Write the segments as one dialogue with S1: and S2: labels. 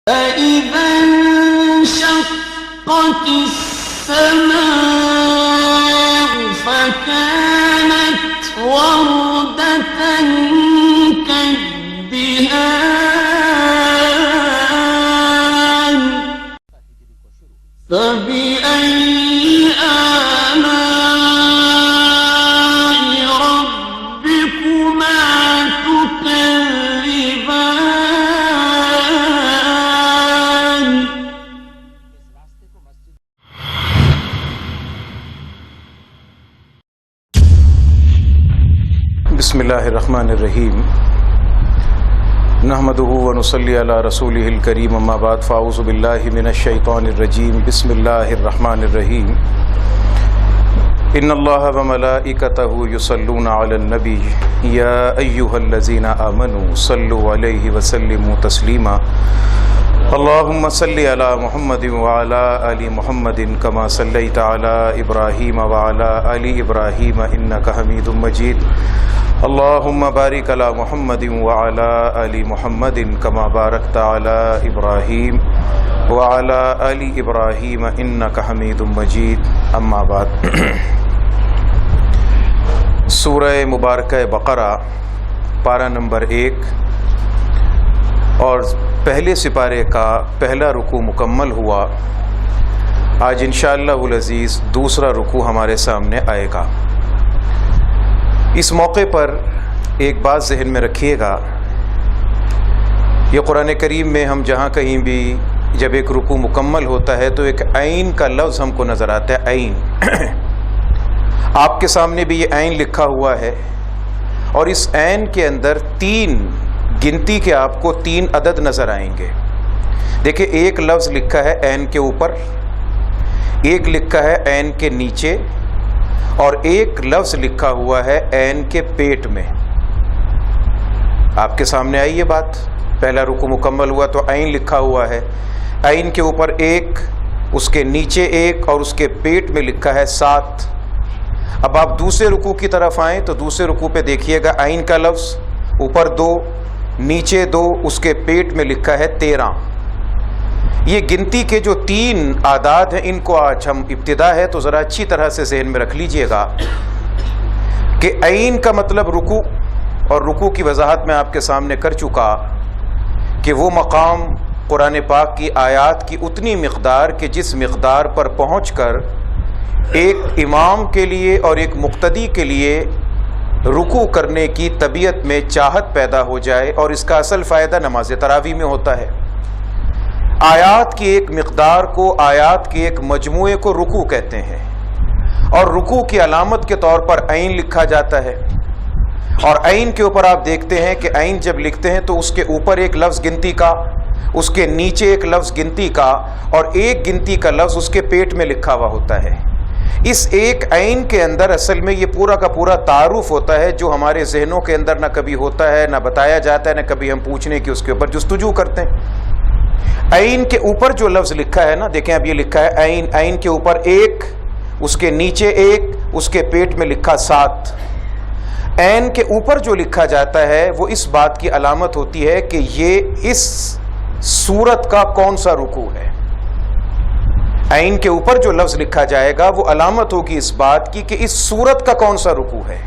S1: فإذا انشقت السماء فكانت وردة كالدهان فبأي آلاء ربكما تكذبان
S2: بسم اللہ الرحمن الرحیم نحمده ونصلی علی رسولہ الکریم اما بعد فاعوذ باللہ من الشیطان الرجیم بسم اللہ الرحمن الرحیم ان اللہ وملائکتہ یصلون علی النبی یا ایہا الذین آمنوا صلوا علیہ وسلموا تسلیما اللہم صلی علی محمد وعلی آل محمد کما صلیت علی ابراہیم وعلی آل ابراہیم انک حمید مجید اللہم بارک علی محمد وعلی آل محمد کما بارکت علی ابراہیم وعلی آل ابراہیم انک حمید مجید اما بعد سورہ مبارکہ بقرہ پارہ نمبر 1 اور پہلے سپارے کا پہلا رکوع مکمل ہوا. آج انشاءاللہ العزیز دوسرا رکوع ہمارے سامنے آئے گا. اس موقع پر ایک بات ذہن میں رکھیے گا، یہ قرآن کریم میں ہم جہاں کہیں بھی جب ایک رکوع مکمل ہوتا ہے تو ایک عین کا لفظ ہم کو نظر آتا ہے. عین آپ کے سامنے بھی یہ عین لکھا ہوا ہے اور اس عین کے اندر 3 گنتی کے آپ کو 3 عدد نظر آئیں گے. دیکھیں ایک لفظ لکھا ہے عین کے اوپر، ایک لکھا ہے عین کے نیچے اور ایک لفظ لکھا ہوا ہے عین کے پیٹ میں. آپ کے سامنے آئی یہ بات، پہلا رکوع مکمل ہوا تو عین لکھا ہوا ہے، عین کے اوپر 1، اس کے نیچے 1 اور اس کے پیٹ میں لکھا ہے 7. اب آپ دوسرے رکوع کی طرف آئیں تو دوسرے رکوع پہ دیکھیے گا عین کا لفظ اوپر 2، نیچے 2، اس کے پیٹ میں لکھا ہے 13. یہ گنتی کے جو 3 اعداد ہیں ان کو آج ہم ابتدا ہے تو ذرا اچھی طرح سے ذہن میں رکھ لیجئے گا کہ عین کا مطلب رکوع، اور رکوع کی وضاحت میں آپ کے سامنے کر چکا کہ وہ مقام قرآن پاک کی آیات کی اتنی مقدار کہ جس مقدار پر پہنچ کر ایک امام کے لیے اور ایک مقتدی کے لیے رکوع کرنے کی طبیعت میں چاہت پیدا ہو جائے، اور اس کا اصل فائدہ نماز تراویح میں ہوتا ہے. آیات کی ایک مقدار کو، آیات کے ایک مجموعے کو رکوع کہتے ہیں، اور رکوع کی علامت کے طور پر عین لکھا جاتا ہے. اور عین کے اوپر آپ دیکھتے ہیں کہ عین جب لکھتے ہیں تو اس کے اوپر ایک لفظ گنتی کا، اس کے نیچے ایک لفظ گنتی کا اور ایک گنتی کا لفظ اس کے پیٹ میں لکھا ہوا ہوتا ہے. اس ایک عین کے اندر اصل میں یہ پورا کا پورا تعارف ہوتا ہے جو ہمارے ذہنوں کے اندر نہ کبھی ہوتا ہے، نہ بتایا جاتا ہے، نہ کبھی ہم پوچھنے کی اس کے اوپر جستجو کرتے ہیں. عین کے اوپر جو لفظ لکھا ہے نا، دیکھیں اب یہ لکھا ہے عین، عین کے اوپر 1، اس کے نیچے 1، اس کے پیٹ میں لکھا 7. عین کے اوپر جو لکھا جاتا ہے وہ اس بات کی علامت ہوتی ہے کہ یہ اس سورت کا کون سا رکوع ہے. عین کے اوپر جو لفظ لکھا جائے گا وہ علامت ہوگی اس بات کی کہ اس سورت کا کون سا رکوع ہے،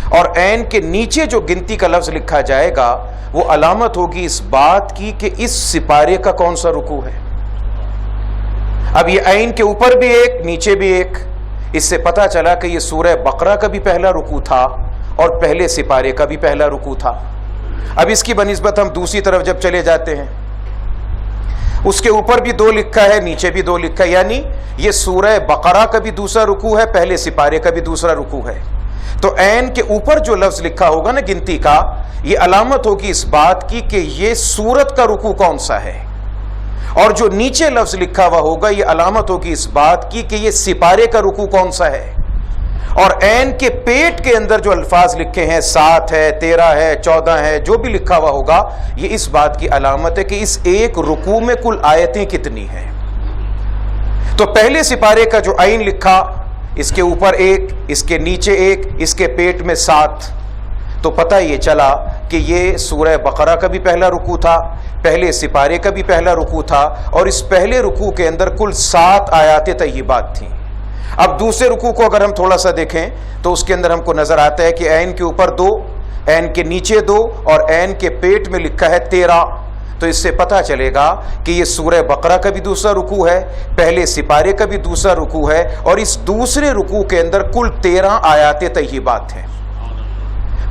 S2: اور عین کے نیچے جو گنتی کا لفظ لکھا جائے گا وہ علامت ہوگی اس بات کی کہ اس سپارے کا کون سا رکوع ہے. اب یہ عین کے اوپر بھی 1، نیچے بھی 1، اس سے پتہ چلا کہ یہ سورہ بقرہ کا بھی پہلا رکوع تھا اور پہلے سپارے کا بھی پہلا رکوع تھا. اب اس کی بنسبت ہم دوسری طرف جب چلے جاتے ہیں، اس کے اوپر بھی 2 لکھا ہے، نیچے بھی 2 لکھا ہے، یعنی یہ سورہ بقرہ کا بھی دوسرا رکوع ہے، پہلے سپارے کا بھی دوسرا رکوع ہے. تو عین کے اوپر جو لفظ لکھا ہوگا نا گنتی کا، یہ علامت ہوگی اس بات کی کہ یہ سورت کا رکوع کون سا ہے، اور جو نیچے لفظ لکھا ہوا ہوگا یہ علامت ہوگی اس بات کی کہ یہ سپارے کا رکوع کون سا ہے. اور عین کے پیٹ کے اندر جو الفاظ لکھے ہیں 7 ہے، 13 ہے، 14 ہے، جو بھی لکھا ہوا ہوگا یہ اس بات کی علامت ہے کہ اس ایک رکوع میں کل آیتیں کتنی ہیں. تو پہلے سپارے کا جو عین لکھا، اس کے اوپر 1، اس کے نیچے 1، اس کے پیٹ میں 7، تو پتہ یہ چلا کہ یہ سورہ بقرہ کا بھی پہلا رکوع تھا، پہلے سپارے کا بھی پہلا رکوع تھا اور اس پہلے رکوع کے اندر کل 7 آیات طیبات تھیں. اب دوسرے رکوع کو اگر ہم تھوڑا سا دیکھیں تو اس کے اندر ہم کو نظر آتا ہے کہ عین کے اوپر 2, عین کے نیچے 2 اور عین کے پیٹ میں لکھا ہے 13. تو اس سے پتہ چلے گا کہ یہ سورہ بقرہ کا بھی دوسرا رکوع ہے, پہلے سپارے کا بھی دوسرا رکوع ہے, اور اس دوسرے رکوع کے اندر کل 13 آیات طیبات ہیں.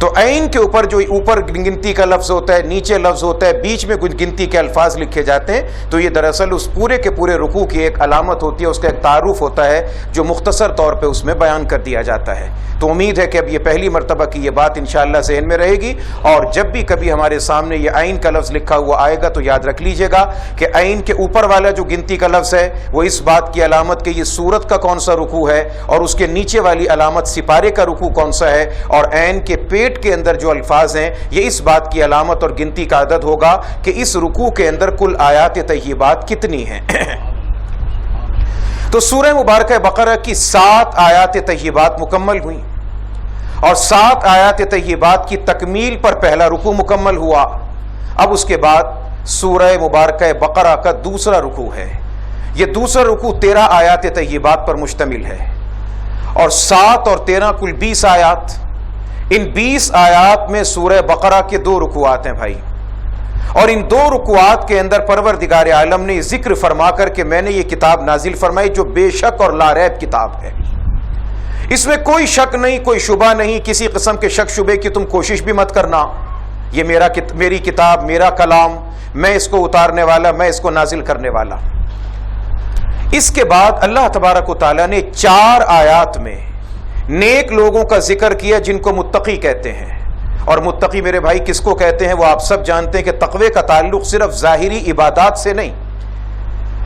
S2: تو عین کے اوپر جو اوپر گنتی کا لفظ ہوتا ہے, نیچے لفظ ہوتا ہے, بیچ میں کچھ گنتی کے الفاظ لکھے جاتے ہیں, تو یہ دراصل اس پورے کے پورے رکوع کی ایک علامت ہوتی ہے, اس کا ایک تعارف ہوتا ہے جو مختصر طور پہ اس میں بیان کر دیا جاتا ہے. تو امید ہے کہ اب یہ پہلی مرتبہ کی یہ بات انشاءاللہ ذہن میں رہے گی, اور جب بھی کبھی ہمارے سامنے یہ عین کا لفظ لکھا ہوا آئے گا تو یاد رکھ لیجئے گا کہ عین کے اوپر والا جو گنتی کا لفظ ہے وہ اس بات کی علامت کہ یہ سورت کا کون سا رکوع ہے, اور اس کے نیچے والی علامت سپارے کا رکوع کون سا ہے, اور عین کے پیٹ کے اندر جو الفاظ ہیں یہ اس بات کی علامت اور گنتی کا عدد ہوگا کہ اس رکوع کے اندر کل آیات طیبات کتنی ہیں. تو سورہ مبارکہ بقرہ کی 7 آیات طیبات مکمل ہوئیں, اور 7 آیات طیبات کی تکمیل پر پہلا رکوع مکمل ہوا. اب اس کے بعد سورہ مبارکہ بقرہ کا دوسرا رکوع ہے. یہ دوسرا رکوع 13 آیات طیبات پر مشتمل ہے, اور 7 اور 13 کل 20 آیات. ان 20 آیات میں سورہ بقرہ کے 2 رکوعات ہیں بھائی, اور ان 2 رکوعات کے اندر پروردگار عالم نے ذکر فرما کر کہ میں نے یہ کتاب نازل فرمائی جو بے شک اور لا ریب کتاب ہے. اس میں کوئی شک نہیں, کوئی شبہ نہیں, کسی قسم کے شک شبے کی تم کوشش بھی مت کرنا. یہ میری کتاب, میرا کلام, میں اس کو اتارنے والا, میں اس کو نازل کرنے والا. اس کے بعد اللہ تبارک و تعالیٰ نے 4 آیات میں نیک لوگوں کا ذکر کیا جن کو متقی کہتے ہیں. اور متقی میرے بھائی کس کو کہتے ہیں وہ آپ سب جانتے ہیں کہ تقوی کا تعلق صرف ظاہری عبادات سے نہیں.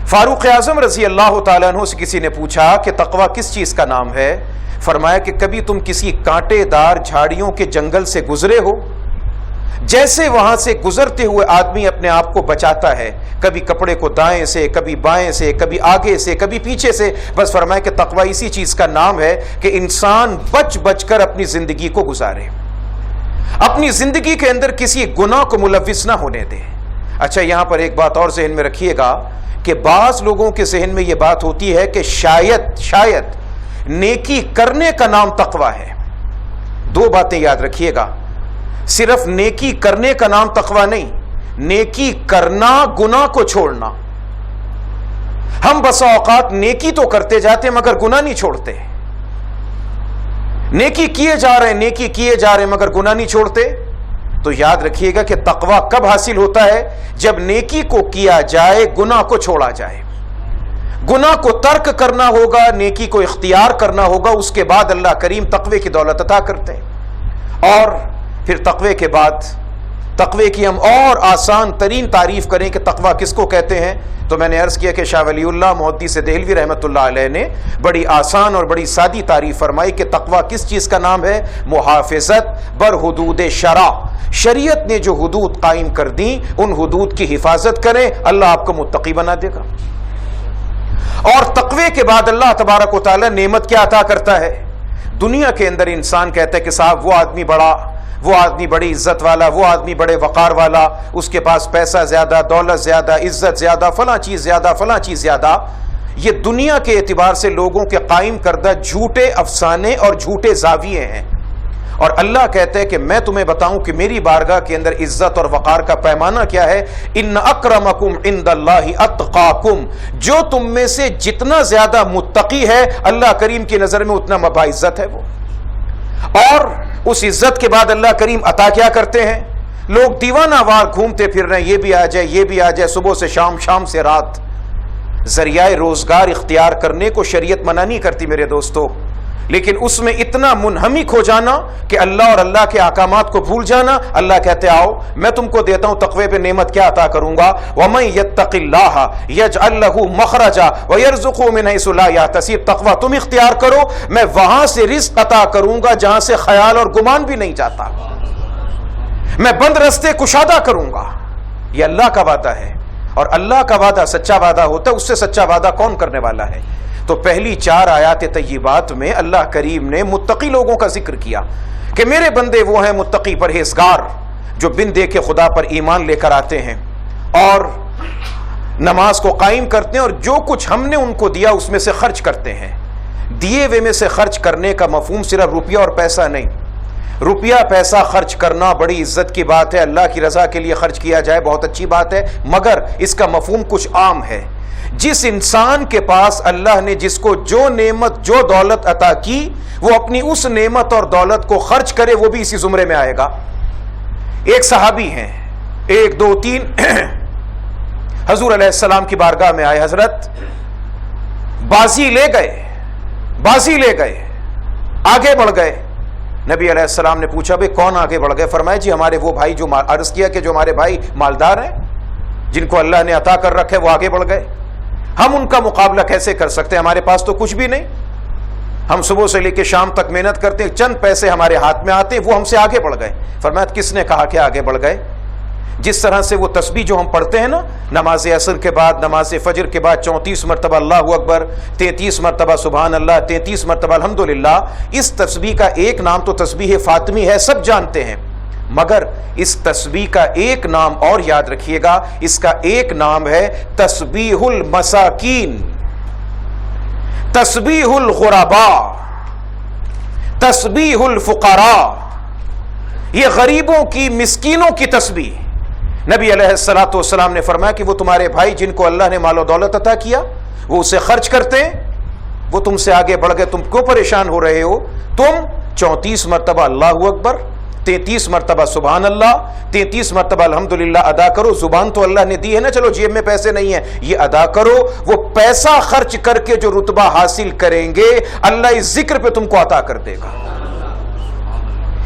S2: فاروق اعظم رضی اللہ تعالیٰ عنہ سے کسی نے پوچھا کہ تقوی کس چیز کا نام ہے؟ فرمایا کہ کبھی تم کسی کانٹے دار جھاڑیوں کے جنگل سے گزرے ہو, جیسے وہاں سے گزرتے ہوئے آدمی اپنے آپ کو بچاتا ہے, کبھی کپڑے کو دائیں سے, کبھی بائیں سے, کبھی آگے سے, کبھی پیچھے سے. بس فرمایا کہ تقوی اسی چیز کا نام ہے کہ انسان بچ بچ کر اپنی زندگی کو گزارے, اپنی زندگی کے اندر کسی گناہ کو ملوث نہ ہونے دے. اچھا, یہاں پر ایک بات اور ذہن میں رکھیے گا کہ بعض لوگوں کے ذہن میں یہ بات ہوتی ہے کہ شاید نیکی کرنے کا نام تقوی ہے. 2 باتیں یاد رکھیے گا, صرف نیکی کرنے کا نام تقوی نہیں, نیکی کرنا گناہ کو چھوڑنا. ہم بسا اوقات نیکی تو کرتے جاتے ہیں مگر گناہ نہیں چھوڑتے, نیکی کیے جا رہے ہیں مگر گناہ نہیں چھوڑتے. تو یاد رکھیے گا کہ تقوی کب حاصل ہوتا ہے؟ جب نیکی کو کیا جائے, گناہ کو چھوڑا جائے. گناہ کو ترک کرنا ہوگا, نیکی کو اختیار کرنا ہوگا, اس کے بعد اللہ کریم تقوی کی دولت عطا کرتے ہیں. اور پھر تقوی کے بعد تقوی کی ہم اور آسان ترین تعریف کریں کہ تقوی کس کو کہتے ہیں, تو میں نے عرض کیا کہ شاہ ولی اللہ محدث دہلوی رحمۃ اللہ علیہ نے بڑی آسان اور بڑی سادی تعریف فرمائی کہ تقوی کس چیز کا نام ہے؟ محافظت بر حدود شرع. شریعت نے جو حدود قائم کر دیں ان حدود کی حفاظت کریں, اللہ آپ کو متقی بنا دے گا. اور تقوی کے بعد اللہ تبارک و تعالی نعمت کیا عطا کرتا ہے؟ دنیا کے اندر انسان کہتا ہے کہ صاحب وہ آدمی بڑا, وہ آدمی بڑی عزت والا, وہ آدمی بڑے وقار والا, اس کے پاس پیسہ زیادہ, دولت زیادہ, عزت زیادہ, فلاں چیز زیادہ. یہ دنیا کے اعتبار سے لوگوں کے قائم کردہ جھوٹے افسانے اور جھوٹے زاویے ہیں. اور اللہ کہتا ہے کہ میں تمہیں بتاؤں کہ میری بارگاہ کے اندر عزت اور وقار کا پیمانہ کیا ہے. ان اکرمکم عند اللہ اتقاکم, جو تم میں سے جتنا زیادہ متقی ہے اللہ کریم کی نظر میں اتنا باعزت ہے وہ. اور اس عزت کے بعد اللہ کریم عطا کیا کرتے ہیں؟ لوگ دیوانہ وار گھومتے پھر رہے ہیں, یہ بھی آ جائے, یہ بھی آ جائے, صبح سے شام, شام سے رات. ذریعہ روزگار اختیار کرنے کو شریعت منع نہیں کرتی میرے دوستو, لیکن اس میں اتنا منہمک ہو جانا کہ اللہ اور اللہ کے احکامات کو بھول جانا. اللہ کہتے آؤ میں تم کو دیتا ہوں تقوی پہ نعمت کیا عطا کروں گا. وَمَن يَتَّقِ اللَّهَ يَجْعَل لَّهُ مَخْرَجًا وَيَرْزُقْهُ مِنْ حَيْثُ لَا يَحْتَسِبُ. تقوی تم اختیار کرو, میں وہاں سے رزق عطا کروں گا جہاں سے خیال اور گمان بھی نہیں جاتا. میں بند رستے کشادہ کروں گا. یہ اللہ کا وعدہ ہے, اور اللہ کا وعدہ سچا وعدہ ہوتا ہے, اس سے سچا وعدہ کون کرنے والا ہے؟ تو پہلی 4 آیات طیبات میں اللہ کریم نے متقی لوگوں کا ذکر کیا کہ میرے بندے وہ ہیں متقی پرہیزگار جو بن دیکھے خدا پر ایمان لے کر آتے ہیں. اور نماز کو قائم کرتے ہیں اور جو کچھ ہم نے ان کو دیا اس میں سے خرچ کرتے ہیں. دیے ہوئے میں سے خرچ کرنے کا مفہوم صرف روپیہ اور پیسہ نہیں. روپیہ پیسہ خرچ کرنا بڑی عزت کی بات ہے, اللہ کی رضا کے لیے خرچ کیا جائے بہت اچھی بات ہے, مگر اس کا مفہوم کچھ عام ہے. جس انسان کے پاس اللہ نے جس کو جو نعمت جو دولت عطا کی وہ اپنی اس نعمت اور دولت کو خرچ کرے وہ بھی اسی زمرے میں آئے گا. ایک صحابی ہیں, 1 2 3 حضور علیہ السلام کی بارگاہ میں آئے. حضرت بازی لے گئے آگے بڑھ گئے. نبی علیہ السلام نے پوچھا بھئی کون آگے بڑھ گئے؟ فرمایا جی ہمارے وہ بھائی, جو عرض کیا کہ جو ہمارے بھائی مالدار ہیں جن کو اللہ نے عطا کر رکھے وہ آگے بڑھ گئے. ہم ان کا مقابلہ کیسے کر سکتے ہیں؟ ہمارے پاس تو کچھ بھی نہیں. ہم صبح سے لے کے شام تک محنت کرتے ہیں, چند پیسے ہمارے ہاتھ میں آتے ہیں, وہ ہم سے آگے بڑھ گئے. فرمایا کس نے کہا کہ آگے بڑھ گئے؟ جس طرح سے وہ تسبیح جو ہم پڑھتے ہیں نا نماز عصر کے بعد, نماز فجر کے بعد 34 مرتبہ اللہ اکبر, 33 مرتبہ سبحان اللہ, 33 مرتبہ الحمدللہ, اس تسبیح کا ایک نام تو تسبیح فاطمی ہے, سب جانتے ہیں. مگر اس تسبیح کا ایک نام اور یاد رکھیے گا, اس کا ایک نام ہے تسبیح المساکین, تسبیح الغرباء, تسبیح الفقراء. یہ غریبوں کی, مسکینوں کی تسبیح. نبی علیہ السلام نے فرمایا کہ وہ تمہارے بھائی جن کو اللہ نے مال و دولت عطا کیا وہ اسے خرچ کرتے ہیں, وہ تم سے آگے بڑھ گئے, تم کیوں پریشان ہو رہے ہو؟ تم 34 مرتبہ اللہ اکبر, 33 مرتبہ سبحان اللہ, 33 مرتبہ الحمدللہ ادا کرو. زبان تو اللہ نے دی ہے نا, چلو جیب میں پیسے نہیں ہیں, یہ ادا کرو. وہ پیسہ خرچ کر کے جو رتبہ حاصل کریں گے اللہ اس ذکر پہ تم کو عطا کر دے گا,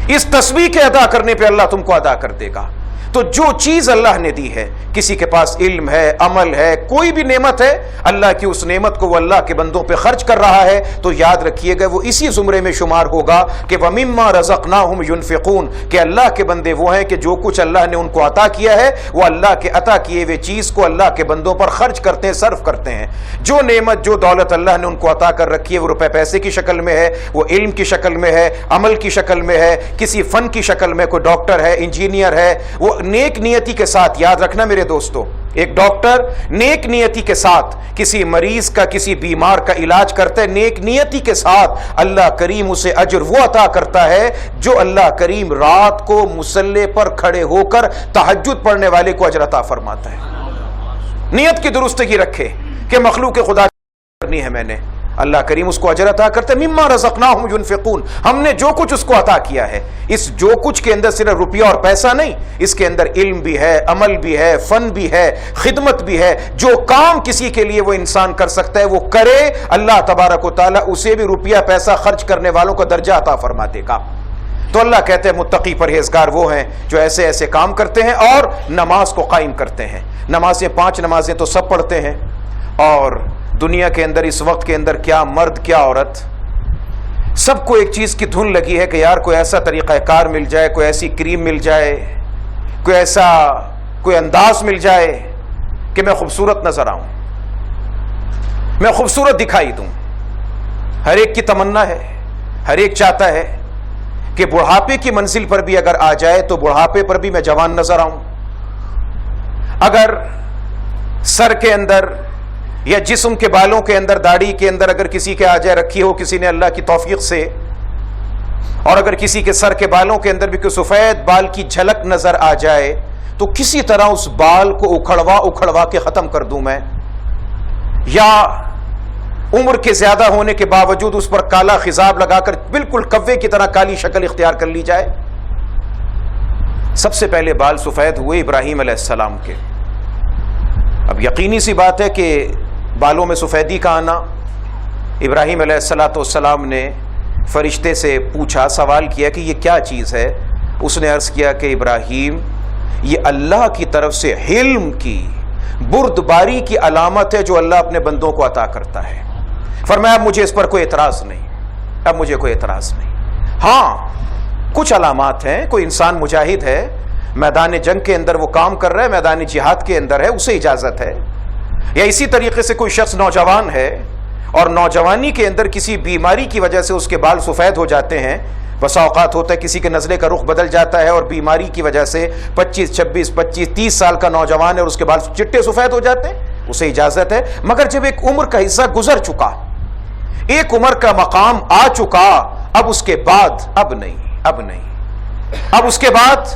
S2: اس تسبیح کے ادا کرنے پہ اللہ تم کو عطا کر دے گا. تو جو چیز اللہ نے دی ہے, کسی کے پاس علم ہے, عمل ہے, کوئی بھی نعمت ہے, اللہ کی اس نعمت کو وہ اللہ کے بندوں پہ خرچ کر رہا ہے, تو یاد رکھیے گا وہ اسی زمرے میں شمار ہوگا کہ وَمِمَّا رَزَقْنَاهُمْ يُنْفِقُونَ, کہ اللہ کے بندے وہ ہیں کہ جو کچھ اللہ نے ان کو عطا کیا ہے وہ اللہ کے عطا کیے ہوئے چیز کو اللہ کے بندوں پر خرچ کرتے ہیں, صرف کرتے ہیں. جو نعمت جو دولت اللہ نے ان کو عطا کر رکھی ہے وہ روپے پیسے کی شکل میں ہے, وہ علم کی شکل میں ہے, عمل کی شکل میں ہے, کسی فن کی شکل میں, کوئی ڈاکٹر ہے, انجینئر ہے, وہ نیک نیتی کے ساتھ, یاد رکھنا میرے دوستو, ایک ڈاکٹر نیک نیتی کے ساتھ کسی مریض کا, کسی بیمار کا علاج کرتا ہے, نیک نیتی کے ساتھ اللہ کریم اسے اجر وہ عطا کرتا ہے جو اللہ کریم رات کو مصلی پر کھڑے ہو کر تہجد پڑھنے والے کو اجر عطا فرماتا ہے. نیت کی درستگی رکھے کہ مخلوق خدا کرنی ہے میں نے, اللہ کریم اس کو اجر عطا کرتے ہیں. مما رزقناہم ينفقون, ہم نے جو کچھ اس کو عطا کیا ہے, اس جو کچھ کے اندر صرف روپیہ اور پیسہ نہیں, اس کے اندر علم بھی ہے, عمل بھی ہے, فن بھی ہے, خدمت بھی ہے. جو کام کسی کے لیے وہ انسان کر سکتا ہے وہ کرے, اللہ تبارک و تعالیٰ اسے بھی روپیہ پیسہ خرچ کرنے والوں کا درجہ عطا فرما دے گا. تو اللہ کہتے ہیں متقی پرہیزگار وہ ہیں جو ایسے ایسے کام کرتے ہیں اور نماز کو قائم کرتے ہیں. نمازیں 5 نمازیں تو سب پڑھتے ہیں, اور دنیا کے اندر اس وقت کے اندر کیا مرد کیا عورت, سب کو ایک چیز کی دھن لگی ہے کہ یار کوئی ایسا طریقہ کار مل جائے, کوئی ایسی کریم مل جائے, کوئی انداز مل جائے کہ میں خوبصورت نظر آؤں, میں خوبصورت دکھائی دوں. ہر ایک کی تمنا ہے, ہر ایک چاہتا ہے کہ بڑھاپے کی منزل پر بھی اگر آ جائے تو بڑھاپے پر بھی میں جوان نظر آؤں. اگر سر کے اندر یا جسم کے بالوں کے اندر, داڑھی کے اندر اگر کسی کے آ جائے, رکھی ہو کسی نے اللہ کی توفیق سے, اور اگر کسی کے سر کے بالوں کے اندر بھی کوئی سفید بال کی جھلک نظر آ جائے تو کسی طرح اس بال کو اکھڑوا کے ختم کر دوں میں, یا عمر کے زیادہ ہونے کے باوجود اس پر کالا خضاب لگا کر بالکل کوے کی طرح کالی شکل اختیار کر لی جائے. سب سے پہلے بال سفید ہوئے ابراہیم علیہ السلام کے. اب یقینی سی بات ہے کہ بالوں میں سفیدی کا آنا, ابراہیم علیہ السلام نے فرشتے سے پوچھا, سوال کیا کہ یہ کیا چیز ہے. اس نے عرض کیا کہ ابراہیم یہ اللہ کی طرف سے حلم کی, بردباری کی علامت ہے جو اللہ اپنے بندوں کو عطا کرتا ہے. فرمایا اب مجھے اس پر کوئی اعتراض نہیں, اب مجھے کوئی اعتراض نہیں. ہاں کچھ علامات ہیں, کوئی انسان مجاہد ہے, میدان جنگ کے اندر وہ کام کر رہا ہے, میدان جہاد کے اندر ہے, اسے اجازت ہے. یا اسی طریقے سے کوئی شخص نوجوان ہے اور نوجوانی کے اندر کسی بیماری کی وجہ سے اس کے بال سفید ہو جاتے ہیں, بسا اوقات ہوتا ہے کسی کے نزلے کا رخ بدل جاتا ہے اور بیماری کی وجہ سے 25 26 25 30 سال کا نوجوان ہے اور اس کے بال چٹے سفید ہو جاتے ہیں، اسے اجازت ہے. مگر جب ایک عمر کا حصہ گزر چکا، ایک عمر کا مقام آ چکا، اب اس کے بعد اب نہیں، اب اس کے بعد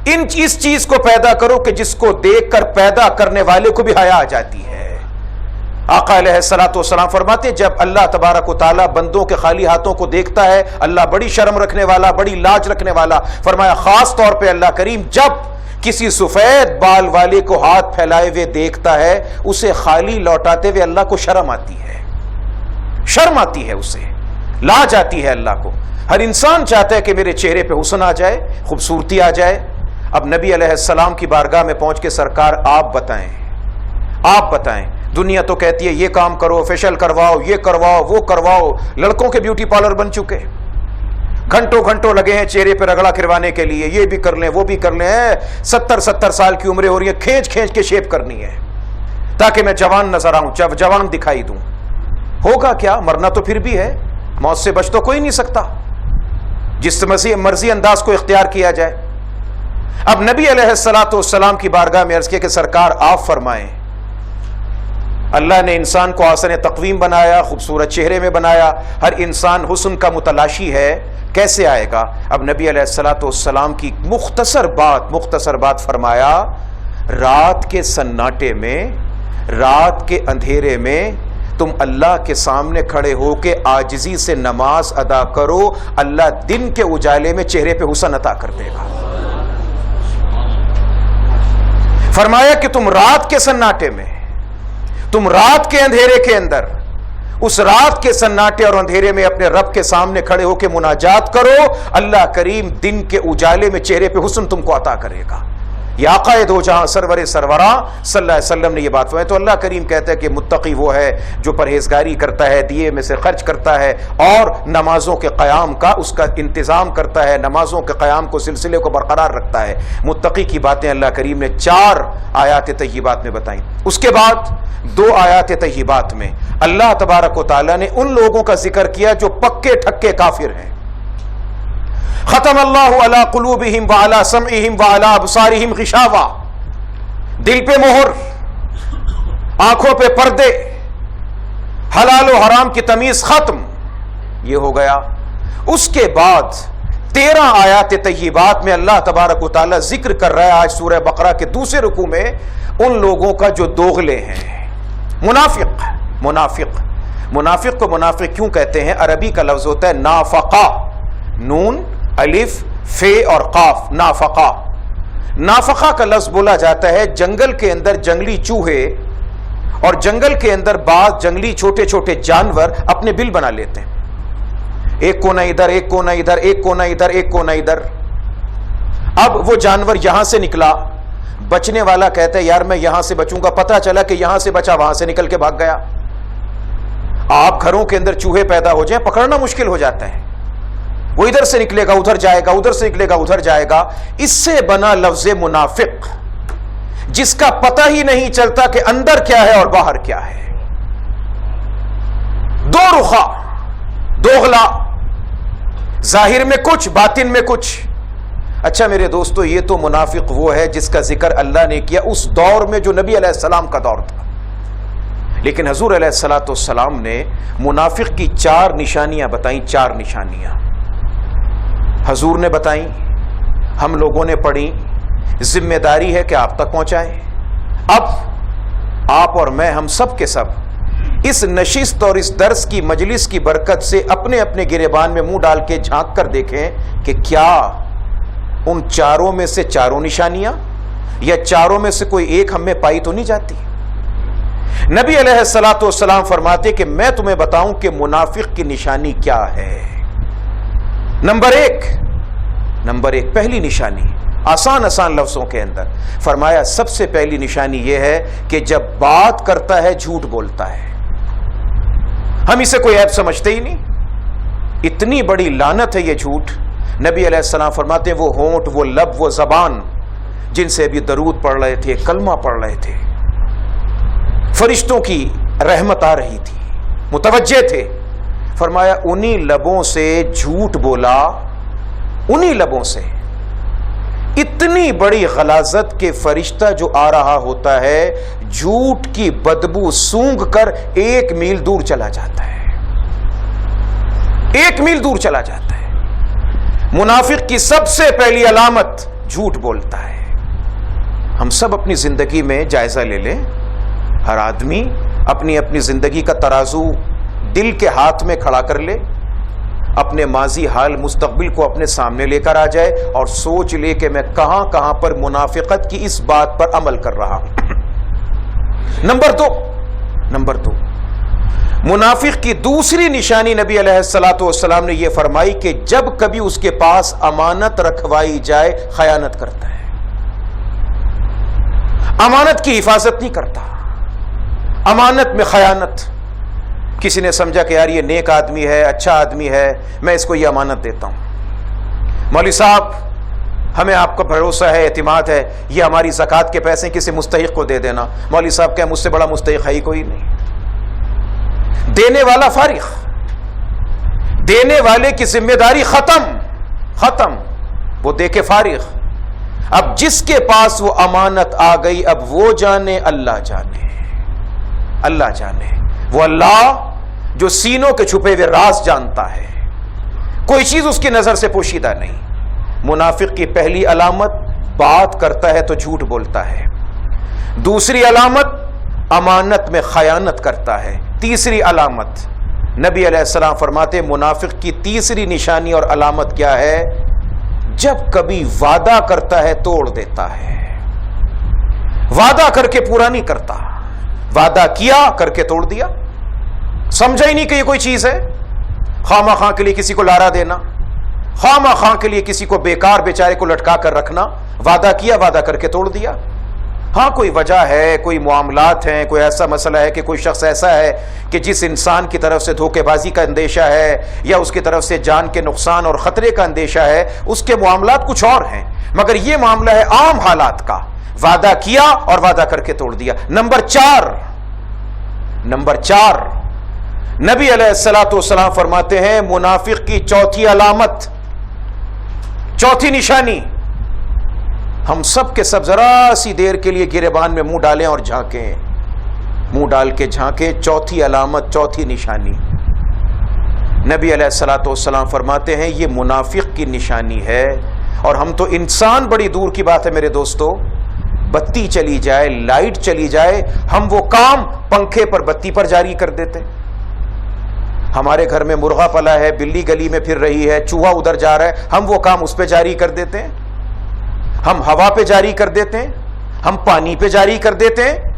S2: اس چیز کو پیدا کرو کہ جس کو دیکھ کر پیدا کرنے والے کو بھی حیا آ جاتی ہے. آقا علیہ الصلوۃ والسلام فرماتے ہیں جب اللہ تبارک و تعالیٰ بندوں کے خالی ہاتھوں کو دیکھتا ہے، اللہ بڑی شرم رکھنے والا، بڑی لاج رکھنے والا، فرمایا خاص طور پہ اللہ کریم جب کسی سفید بال والے کو ہاتھ پھیلائے ہوئے دیکھتا ہے، اسے خالی لوٹاتے ہوئے اللہ کو شرم آتی ہے، شرم آتی ہے، اسے لاج آتی ہے اللہ کو. ہر انسان چاہتا ہے کہ میرے چہرے پہ حسن آ جائے، خوبصورتی آ جائے. اب نبی علیہ السلام کی بارگاہ میں پہنچ کے سرکار آپ بتائیں. دنیا تو کہتی ہے یہ کام کرو، فیشل کرواؤ، یہ کرواؤ، وہ کرواؤ. لڑکوں کے بیوٹی پارلر بن چکے، گھنٹوں لگے ہیں چہرے پہ رگڑا کروانے کے لیے، یہ بھی کر لیں وہ بھی کر لیں. 70 سال کی عمریں ہو رہی ہیں، کھینچ کے شیپ کرنی ہے تاکہ میں جوان نظر آؤں، جوان دکھائی دوں. ہوگا کیا؟ مرنا تو پھر بھی ہے، موت سے بچ تو کوئی نہیں سکتا جس مرضی انداز کو اختیار کیا جائے. اب نبی علیہ الصلوۃ والسلام کی بارگاہ میں عرض کیا کہ سرکار آپ فرمائیں، اللہ نے انسان کو آسن تقویم بنایا، خوبصورت چہرے میں بنایا، ہر انسان حسن کا متلاشی ہے، کیسے آئے گا؟ اب نبی علیہ الصلوۃ والسلام کی مختصر بات فرمایا، رات کے سناٹے میں، رات کے اندھیرے میں تم اللہ کے سامنے کھڑے ہو کے عاجزی سے نماز ادا کرو، اللہ دن کے اجالے میں چہرے پہ حسن عطا کر دے گا. فرمایا کہ تم رات کے سناٹے میں، تم رات کے اندھیرے کے اندر، اس رات کے سناٹے اور اندھیرے میں اپنے رب کے سامنے کھڑے ہو کے مناجات کرو، اللہ کریم دن کے اجالے میں چہرے پہ حسن تم کو عطا کرے گا. یہ آقا دو جہاں سرور سروراں صلی اللہ علیہ وسلم نے یہ بات فرمائی. تو اللہ کریم کہتا ہے کہ متقی وہ ہے جو پرہیزگاری کرتا ہے، دیے میں سے خرچ کرتا ہے اور نمازوں کے قیام کا اس کا انتظام کرتا ہے، نمازوں کے قیام کو سلسلے کو برقرار رکھتا ہے. متقی کی باتیں اللہ کریم نے 4 آیات طیبات میں بتائیں. اس کے بعد 2 آیات طیبات میں اللہ تبارک و تعالیٰ نے ان لوگوں کا ذکر کیا جو پکے ٹھکے کافر ہیں. ختم اللہ علی قلوبہم وعلی سمعہم وعلی ابصارہم غشاوہ، دل پہ مہر، آنکھوں پہ پردے، حلال و حرام کی تمیز ختم، یہ ہو گیا. اس کے بعد 13 آیات طیبات میں اللہ تبارک و تعالیٰ ذکر کر رہا ہے آج سورہ بقرہ کے دوسرے رکوع میں ان لوگوں کا جو دوغلے ہیں. منافق کو منافق کیوں کہتے ہیں؟ عربی کا لفظ ہوتا ہے نافقہ، نون الف فے اور قاف، نافقہ کا لفظ بولا جاتا ہے جنگل کے اندر جنگلی چوہے اور جنگل کے اندر بعض جنگلی چھوٹے چھوٹے جانور اپنے بل بنا لیتے ہیں، ایک کونا ادھر، ایک کونا ادھر، ایک کونا ادھر، ایک کونا ادھر. اب وہ جانور یہاں سے نکلا، بچنے والا کہتا ہے یار میں یہاں سے بچوں گا، پتہ چلا کہ یہاں سے بچا وہاں سے نکل کے بھاگ گیا. آپ گھروں کے اندر چوہے پیدا ہو جائیں پکڑنا مشکل ہو جاتا ہے، وہ ادھر سے نکلے گا ادھر جائے گا، ادھر سے نکلے گا ادھر جائے گا. اس سے بنا لفظ منافق جس کا پتہ ہی نہیں چلتا کہ اندر کیا ہے اور باہر کیا ہے. دو رخا، دوغلا، ظاہر میں کچھ باطن میں کچھ. اچھا میرے دوستو، یہ تو منافق وہ ہے جس کا ذکر اللہ نے کیا اس دور میں جو نبی علیہ السلام کا دور تھا. لیکن حضور علیہ الصلوۃ والسلام نے منافق کی 4 نشانیاں بتائیں. 4 نشانیاں حضور نے بتائیں، ہم لوگوں نے پڑھی، ذمہ داری ہے کہ آپ تک پہنچائیں. اب آپ اور میں، ہم سب کے سب اس نشست اور اس درس کی مجلس کی برکت سے اپنے اپنے گریبان میں منہ ڈال کے جھانک کر دیکھیں کہ کیا ان 4 میں سے 4 نشانیاں یا 4 میں سے کوئی ایک ہم میں پائی تو نہیں جاتی. نبی علیہ الصلوۃ والسلام فرماتے کہ میں تمہیں بتاؤں کہ منافق کی نشانی کیا ہے. نمبر ایک پہلی نشانی آسان لفظوں کے اندر فرمایا، سب سے پہلی نشانی یہ ہے کہ جب بات کرتا ہے جھوٹ بولتا ہے. ہم اسے کوئی عیب سمجھتے ہی نہیں، اتنی بڑی لعنت ہے یہ جھوٹ. نبی علیہ السلام فرماتے ہیں وہ ہونٹ، وہ لب، وہ زبان جن سے ابھی درود پڑھ رہے تھے، کلمہ پڑھ رہے تھے، فرشتوں کی رحمت آ رہی تھی، متوجہ تھے، فرمایا انہی لبوں سے جھوٹ بولا انہی لبوں سے اتنی بڑی غلاظت کے فرشتہ جو آ رہا ہوتا ہے جھوٹ کی بدبو سونگھ کر 1 میل دور چلا جاتا ہے، 1 میل دور چلا جاتا ہے۔ منافق کی سب سے پہلی علامت جھوٹ بولتا ہے۔ ہم سب اپنی زندگی میں جائزہ لے لیں، ہر آدمی اپنی اپنی زندگی کا ترازو دل کے ہاتھ میں کھڑا کر لے، اپنے ماضی حال مستقبل کو اپنے سامنے لے کر آ جائے اور سوچ لے کہ میں کہاں کہاں پر منافقت کی اس بات پر عمل کر رہا ہوں۔ نمبر دو منافق کی دوسری نشانی نبی علیہ الصلوۃ والسلام نے یہ فرمائی کہ جب کبھی اس کے پاس امانت رکھوائی جائے خیانت کرتا ہے، امانت کی حفاظت نہیں کرتا، امانت میں خیانت۔ کسی نے سمجھا کہ یار یہ نیک آدمی ہے، اچھا آدمی ہے، میں اس کو یہ امانت دیتا ہوں، مولوی صاحب ہمیں آپ کا بھروسہ ہے، اعتماد ہے، یہ ہماری زکوٰۃ کے پیسے کسی مستحق کو دے دینا۔ مولوی صاحب کیا مجھ سے بڑا مستحق ہے ہی کوئی نہیں، دینے والا فارغ، دینے والے کی ذمہ داری ختم، وہ دے کے فارغ۔ اب جس کے پاس وہ امانت آ گئی اب وہ جانے، اللہ جانے، وہ اللہ جو سینوں کے چھپے ہوئے راز جانتا ہے، کوئی چیز اس کی نظر سے پوشیدہ نہیں۔ منافق کی پہلی علامت بات کرتا ہے تو جھوٹ بولتا ہے، دوسری علامت امانت میں خیانت کرتا ہے، تیسری علامت نبی علیہ السلام فرماتے منافق کی تیسری نشانی اور علامت کیا ہے؟ جب کبھی وعدہ کرتا ہے توڑ دیتا ہے، وعدہ کر کے پورا نہیں کرتا، وعدہ کیا کر کے توڑ دیا، سمجھا ہی نہیں کہ یہ کوئی چیز ہے۔ خواہ خواہ کے لیے کسی کو لارا دینا، خواہ خواہ کے لیے کسی کو بیکار بیچارے کو لٹکا کر رکھنا، وعدہ کیا وعدہ کر کے توڑ دیا۔ ہاں کوئی وجہ ہے، کوئی معاملات ہیں، کوئی ایسا مسئلہ ہے کہ کوئی شخص ایسا ہے کہ جس انسان کی طرف سے دھوکے بازی کا اندیشہ ہے یا اس کی طرف سے جان کے نقصان اور خطرے کا اندیشہ ہے، اس کے معاملات کچھ اور ہیں، مگر یہ معاملہ ہے عام حالات کا، وعدہ کیا اور وعدہ کر کے توڑ دیا۔ نمبر چار نبی علیہ الصلوۃ والسلام فرماتے ہیں منافق کی چوتھی علامت، چوتھی نشانی، ہم سب کے سب ذرا سی دیر کے لیے گریبان میں منہ ڈالیں اور جھانکیں، منہ ڈال کے جھانکیں، چوتھی علامت، چوتھی نشانی نبی علیہ الصلوۃ والسلام فرماتے ہیں یہ منافق کی نشانی ہے۔ اور ہم تو انسان بڑی دور کی بات ہے میرے دوستو، بتی چلی جائے، لائٹ چلی جائے، ہم وہ کام پنکھے پر بتی پر جاری کر دیتے۔ ہمارے گھر میں مرغا پلا ہے، بلی گلی میں پھر رہی ہے، چوہا ادھر جا رہا ہے، ہم وہ کام اس پہ جاری کر دیتے ہیں، ہم ہوا پہ جاری کر دیتے ہیں، ہم پانی پہ جاری کر دیتے ہیں،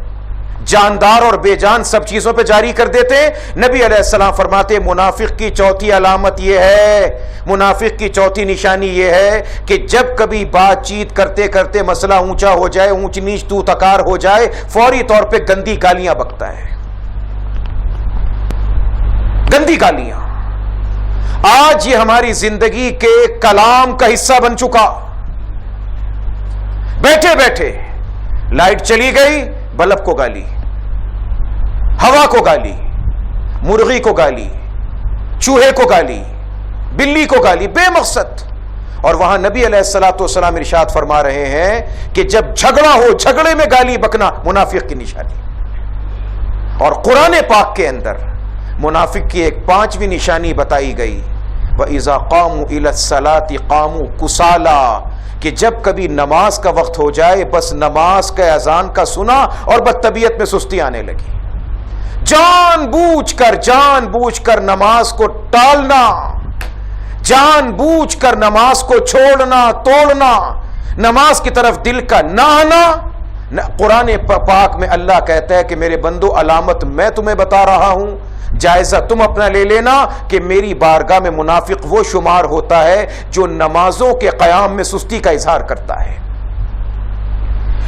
S2: جاندار اور بے جان سب چیزوں پہ جاری کر دیتے ہیں۔ نبی علیہ السلام فرماتے ہیں منافق کی چوتھی علامت یہ ہے، منافق کی چوتھی نشانی یہ ہے کہ جب کبھی بات چیت کرتے کرتے مسئلہ اونچا ہو جائے، اونچ نیچ تو تکار ہو جائے، فوری طور پہ گندی گالیاں بکتا ہے، گندی گالیاں۔ آج یہ ہماری زندگی کے کلام کا حصہ بن چکا، بیٹھے بیٹھے لائٹ چلی گئی، بلب کو گالی، ہوا کو گالی، مرغی کو گالی، چوہے کو گالی، بلی کو گالی، بے مقصد۔ اور وہاں نبی علیہ الصلوۃ والسلام ارشاد فرما رہے ہیں کہ جب جھگڑا ہو، جھگڑے میں گالی بکنا منافق کی نشانی۔ اور قرآن پاک کے اندر منافق کی ایک پانچویں نشانی بتائی گئی، وَإِذَا قَامُوا إِلَى الصَّلَاةِ قَامُوا كُسَالَىٰ، کہ جب کبھی نماز کا وقت ہو جائے بس نماز کا اذان کا سنا اور بس طبیعت میں سستی آنے لگی، جان بوجھ کر نماز کو ٹالنا، جان بوجھ کر نماز کو چھوڑنا، توڑنا، نماز کی طرف دل کا نہ آنا۔ قرآن پاک میں اللہ کہتا ہے کہ میرے بندو علامت میں تمہیں بتا رہا ہوں، جائزہ تم اپنا لے لینا کہ میری بارگاہ میں منافق وہ شمار ہوتا ہے جو نمازوں کے قیام میں سستی کا اظہار کرتا ہے۔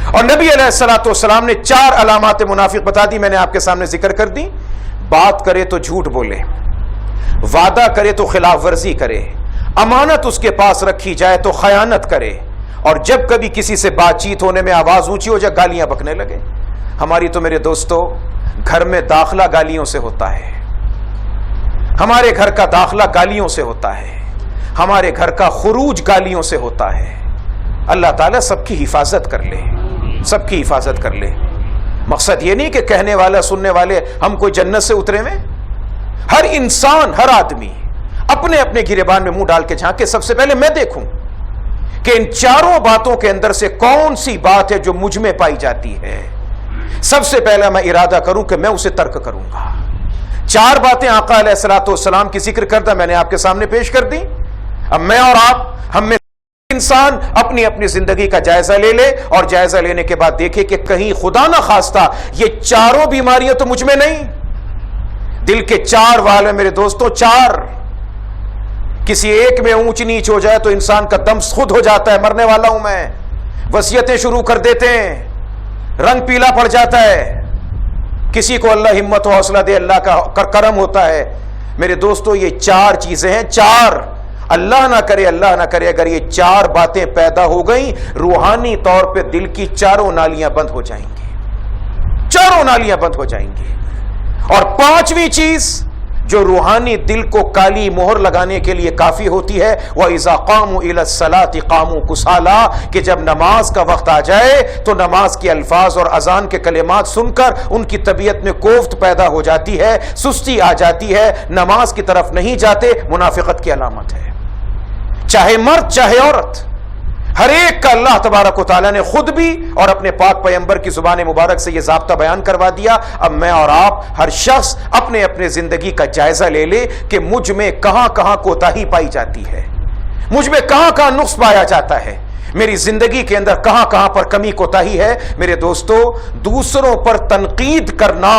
S2: اور نبی علیہ الصلوۃ والسلام نے 4 علامات منافق بتا دی، میں نے آپ کے سامنے ذکر کر دی۔ بات کرے تو جھوٹ بولے، وعدہ کرے تو خلاف ورزی کرے، امانت اس کے پاس رکھی جائے تو خیانت کرے، اور جب کبھی کسی سے بات چیت ہونے میں آواز اونچی ہو جائے گالیاں بکنے لگے۔ ہماری تو میرے دوستو گھر میں داخلہ گالیوں سے ہوتا ہے، ہمارے گھر کا داخلہ گالیوں سے ہوتا ہے، ہمارے گھر کا خروج گالیوں سے ہوتا ہے. اللہ تعالیٰ سب کی حفاظت کر لے, سب کی حفاظت کر لے. مقصد یہ نہیں کہ کہنے والا سننے والے ہم کوئی جنت سے اترے میں. ہر انسان, ہر آدمی اپنے اپنے گریبان میں منہ ڈال کے جھانکے سب سے پہلے میں دیکھوں کہ ان چاروں باتوں کے اندر سے کون سی بات ہے جو مجھ میں پائی جاتی ہے. سب سے پہلا میں ارادہ کروں کہ میں اسے ترک کروں گا. 4 باتیں آقا علیہ الصلوۃ والسلام کی ذکر کردہ میں نے آپ کے سامنے پیش کر دی. اب میں اور آپ, ہم میں انسان اپنی اپنی زندگی کا جائزہ لے لے, اور جائزہ لینے کے بعد دیکھے کہ کہیں خدا نہ خواستہ یہ چاروں بیماریاں تو مجھ میں نہیں. دل کے 4 وال ہیں میرے دوستوں, 4. کسی ایک میں اونچ نیچ ہو جائے تو انسان کا دم خود ہو جاتا ہے, مرنے والا ہوں میں. وصیتیں شروع کر دیتے ہیں, رنگ پیلا پڑ جاتا ہے. کسی کو اللہ ہمت و حوصلہ دے, اللہ کا کرم ہوتا ہے. میرے دوستو یہ 4 چیزیں ہیں, 4. اللہ نہ کرے, اللہ نہ کرے, اگر یہ 4 باتیں پیدا ہو گئیں, روحانی طور پہ دل کی 4 نالیاں بند ہو جائیں گی, 4 نالیاں بند ہو جائیں گی. اور 5ویں چیز جو روحانی دل کو کالی مہر لگانے کے لیے کافی ہوتی ہے, وَإِذَا قَامُوا إِلَى الصَّلَاةِ قَامُوا كُسَالَىٰ, کہ جب نماز کا وقت آ جائے تو نماز کے الفاظ اور اذان کے کلمات سن کر ان کی طبیعت میں کوفت پیدا ہو جاتی ہے, سستی آ جاتی ہے, نماز کی طرف نہیں جاتے. منافقت کی علامت ہے. چاہے مرد چاہے عورت, ہر ایک کا اللہ تبارک و تعالیٰ نے خود بھی اور اپنے پاک پیغمبر کی زبان مبارک سے یہ ضابطہ بیان کروا دیا. اب میں اور آپ, ہر شخص اپنے اپنے زندگی کا جائزہ لے لے کہ مجھ میں کہاں کہاں کوتاہی پائی جاتی ہے, مجھ میں کہاں کہاں نقص پایا جاتا ہے, میری زندگی کے اندر کہاں کہاں پر کمی کوتاہی ہے. میرے دوستو, دوسروں پر تنقید کرنا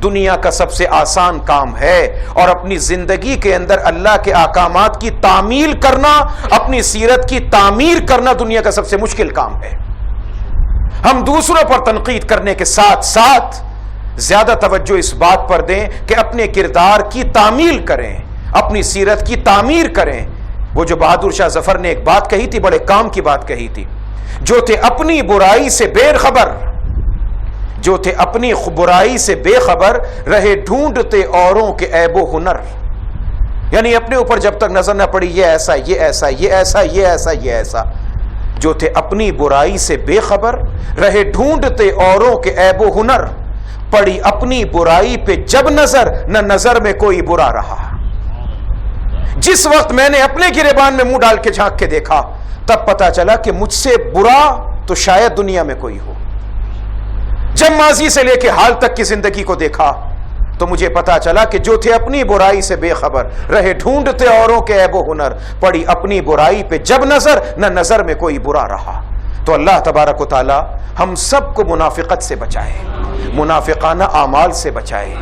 S2: دنیا کا سب سے آسان کام ہے, اور اپنی زندگی کے اندر اللہ کے احکامات کی تعمیل کرنا, اپنی سیرت کی تعمیر کرنا دنیا کا سب سے مشکل کام ہے. ہم دوسروں پر تنقید کرنے کے ساتھ ساتھ زیادہ توجہ اس بات پر دیں کہ اپنے کردار کی تعمیل کریں, اپنی سیرت کی تعمیر کریں. وہ جو بہادر شاہ ظفر نے ایک بات کہی تھی, بڑے کام کی بات کہی تھی, جو تھے اپنی برائی سے بے خبر, جو تھے اپنی برائی سے بے خبر, رہے ڈھونڈتے اوروں کے عیب و ہنر. یعنی اپنے اوپر جب تک نظر نہ پڑی یہ ایسا, یہ ایسا, یہ ایسا, یہ ایسا, یہ ایسا. جو تھے اپنی برائی سے بے خبر, رہے ڈھونڈتے اوروں کے عیب و ہنر, پڑی اپنی برائی پہ جب نظر, نہ نظر میں کوئی برا رہا. جس وقت میں نے اپنے گریبان میں منہ ڈال کے جھانک کے دیکھا, تب پتا چلا کہ مجھ سے برا تو شاید دنیا میں کوئی ہو. جب ماضی سے لے کے حال تک کی زندگی کو دیکھا تو مجھے پتا چلا کہ جو تھے اپنی برائی سے بے خبر, رہے ڈھونڈتے اوروں کے عیب و ہنر, پڑی اپنی برائی پہ جب نظر, نہ نظر میں کوئی برا رہا. تو اللہ تبارک و تعالی ہم سب کو منافقت سے بچائے, منافقانہ اعمال سے بچائے.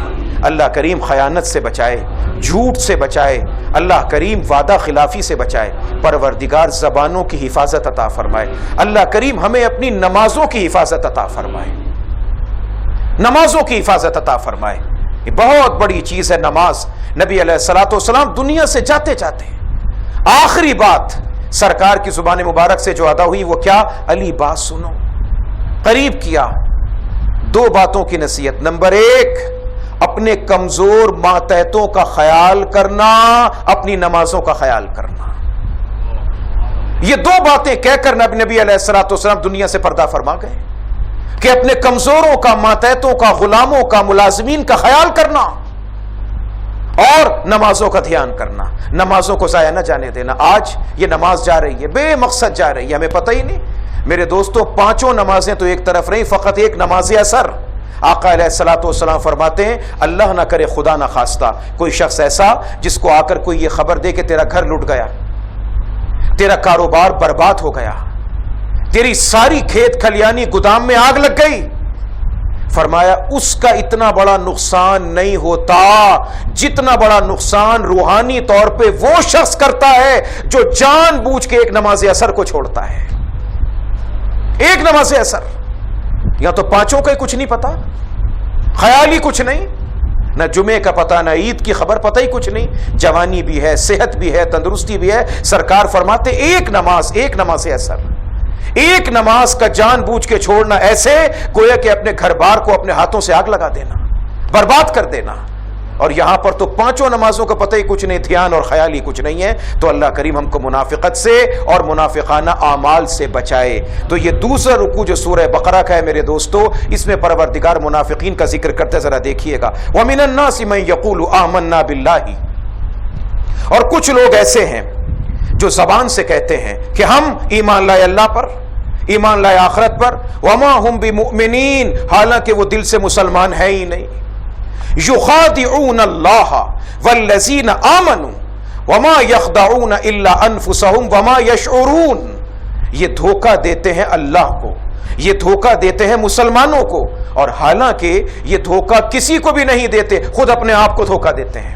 S2: اللہ کریم خیانت سے بچائے, جھوٹ سے بچائے. اللہ کریم وعدہ خلافی سے بچائے. پروردگار زبانوں کی حفاظت عطا فرمائے. اللہ کریم ہمیں اپنی نمازوں کی حفاظت عطا فرمائے, نمازوں کی حفاظت عطا فرمائے. یہ بہت بڑی چیز ہے نماز. نبی علیہ الصلوۃ والسلام دنیا سے جاتے جاتے آخری بات سرکار کی زبان مبارک سے جو ادا ہوئی وہ کیا؟ علی بات سنو. قریب کیا 2 باتوں کی نصیحت. نمبر 1, اپنے کمزور ماتحتوں کا خیال کرنا, اپنی نمازوں کا خیال کرنا. یہ 2 باتیں کہہ کر نبی علیہ الصلوۃ والسلام دنیا سے پردہ فرما گئے کہ اپنے کمزوروں کا, ماتحتوں کا, غلاموں کا, ملازمین کا خیال کرنا اور نمازوں کا دھیان کرنا, نمازوں کو ضائع نہ جانے دینا. آج یہ نماز جا رہی ہے, بے مقصد جا رہی ہے, ہمیں پتہ ہی نہیں. میرے دوستوں 5 نمازیں تو ایک طرف رہیں, فقط ایک نماز اثر. آقا علیہ الصلوۃ والسلام فرماتے ہیں اللہ نہ کرے خدا نہ خواستہ کوئی شخص ایسا جس کو آ کر کوئی یہ خبر دے کہ تیرا گھر لٹ گیا, تیرا کاروبار برباد ہو گیا, تیری ساری کھیت کھلیانی گودام میں آگ لگ گئی. فرمایا اس کا اتنا بڑا نقصان نہیں ہوتا جتنا بڑا نقصان روحانی طور پہ وہ شخص کرتا ہے جو جان بوجھ کے ایک نماز اثر کو چھوڑتا ہے. ایک نماز اثر, یا تو 5 کا ہی کچھ نہیں پتا, خیال ہی کچھ نہیں, نہ جمعے کا پتہ, نہ عید کی خبر, پتہ ہی کچھ نہیں. جوانی بھی ہے, صحت بھی ہے, تندرستی بھی ہے. سرکار فرماتے ایک نماز اثر, ایک نماز کا جان بوجھ کے چھوڑنا ایسے گویا کہ اپنے گھر بار کو اپنے ہاتھوں سے آگ لگا دینا, برباد کر دینا. اور یہاں پر تو پانچوں نمازوں کا پتہ ہی کچھ نہیں، دھیان اور خیال ہی کچھ نہیں ہے. تو اللہ کریم ہم کو منافقت سے اور منافقانہ اعمال سے بچائے. تو یہ دوسرا رکوع جو سورہ بقرہ کا ہے میرے دوستو، اس میں پروردگار منافقین کا ذکر کرتے، ذرا دیکھیے گا. وَمِنَ النَّاسِ مَن يَقُولُ آمَنَّا بِاللَّهِ، اور کچھ لوگ ایسے ہیں جو زبان سے کہتے ہیں کہ ہم ایمان لائے اللہ پر، ایمان لائے آخرت پر، وما ہم بمؤمنین، حالانکہ وہ دل سے مسلمان ہے ہی نہیں. یخادعون اللہ والذین آمنوا وما یخدعون الا انفسهم وما یشعرون، یہ دھوکہ دیتے ہیں اللہ کو، یہ دھوکہ دیتے ہیں مسلمانوں کو، اور حالانکہ یہ دھوکہ کسی کو بھی نہیں دیتے، خود اپنے آپ کو دھوکہ دیتے ہیں،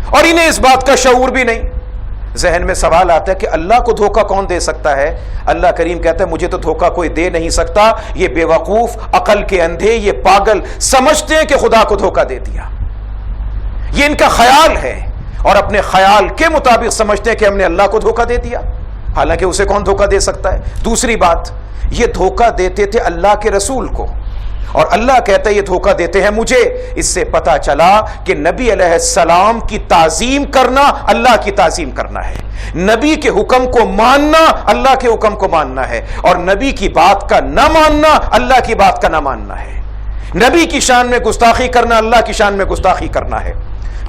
S2: اور انہیں اس بات کا شعور بھی نہیں. ذہن میں سوال آتا ہے کہ اللہ کو دھوکہ کون دے سکتا ہے؟ اللہ کریم کہتا ہے مجھے تو دھوکہ کوئی دے نہیں سکتا. یہ بے وقوف، عقل کے اندھے، یہ پاگل سمجھتے ہیں کہ خدا کو دھوکہ دے دیا. یہ ان کا خیال ہے، اور اپنے خیال کے مطابق سمجھتے ہیں کہ ہم نے اللہ کو دھوکہ دے دیا، حالانکہ اسے کون دھوکہ دے سکتا ہے. دوسری بات، یہ دھوکہ دیتے تھے اللہ کے رسول کو، اور اللہ کہتا ہے یہ دھوکہ دیتے ہیں مجھے. اس سے پتا چلا کہ نبی علیہ السلام کی تعظیم کرنا اللہ کی تعظیم کرنا ہے، نبی کے حکم کو ماننا اللہ کے حکم کو ماننا ہے، اور نبی کی بات کا نہ ماننا اللہ کی بات کا نہ ماننا ہے. نبی کی شان میں گستاخی کرنا اللہ کی شان میں گستاخی کرنا ہے.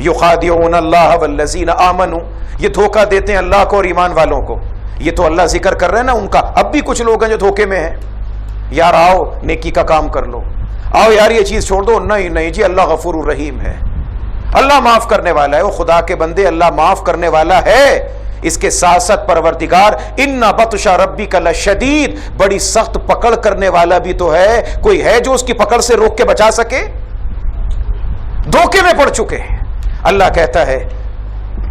S2: یخادعون اللہ والذین آمنوا، یہ دھوکہ دیتے ہیں اللہ کو اور ایمان والوں کو. یہ تو اللہ ذکر کر رہے ہیں نا ان کا. اب بھی کچھ لوگ ہیں جو دھوکے میں ہیں. یار آؤ نیکی کا کام کر لو، آؤ یار یہ چیز چھوڑ دو. نہیں جی، اللہ غفور الرحیم ہے، اللہ معاف کرنے والا ہے. وہ خدا کے بندے، اللہ معاف کرنے والا ہے. اس کے ساتھ ساتھ پروردگار ان بطش ربک لشدید، بڑی سخت پکڑ کرنے والا بھی تو ہے. کوئی ہے جو اس کی پکڑ سے روک کے بچا سکے؟ دھوکے میں پڑ چکے ہیں. اللہ کہتا ہے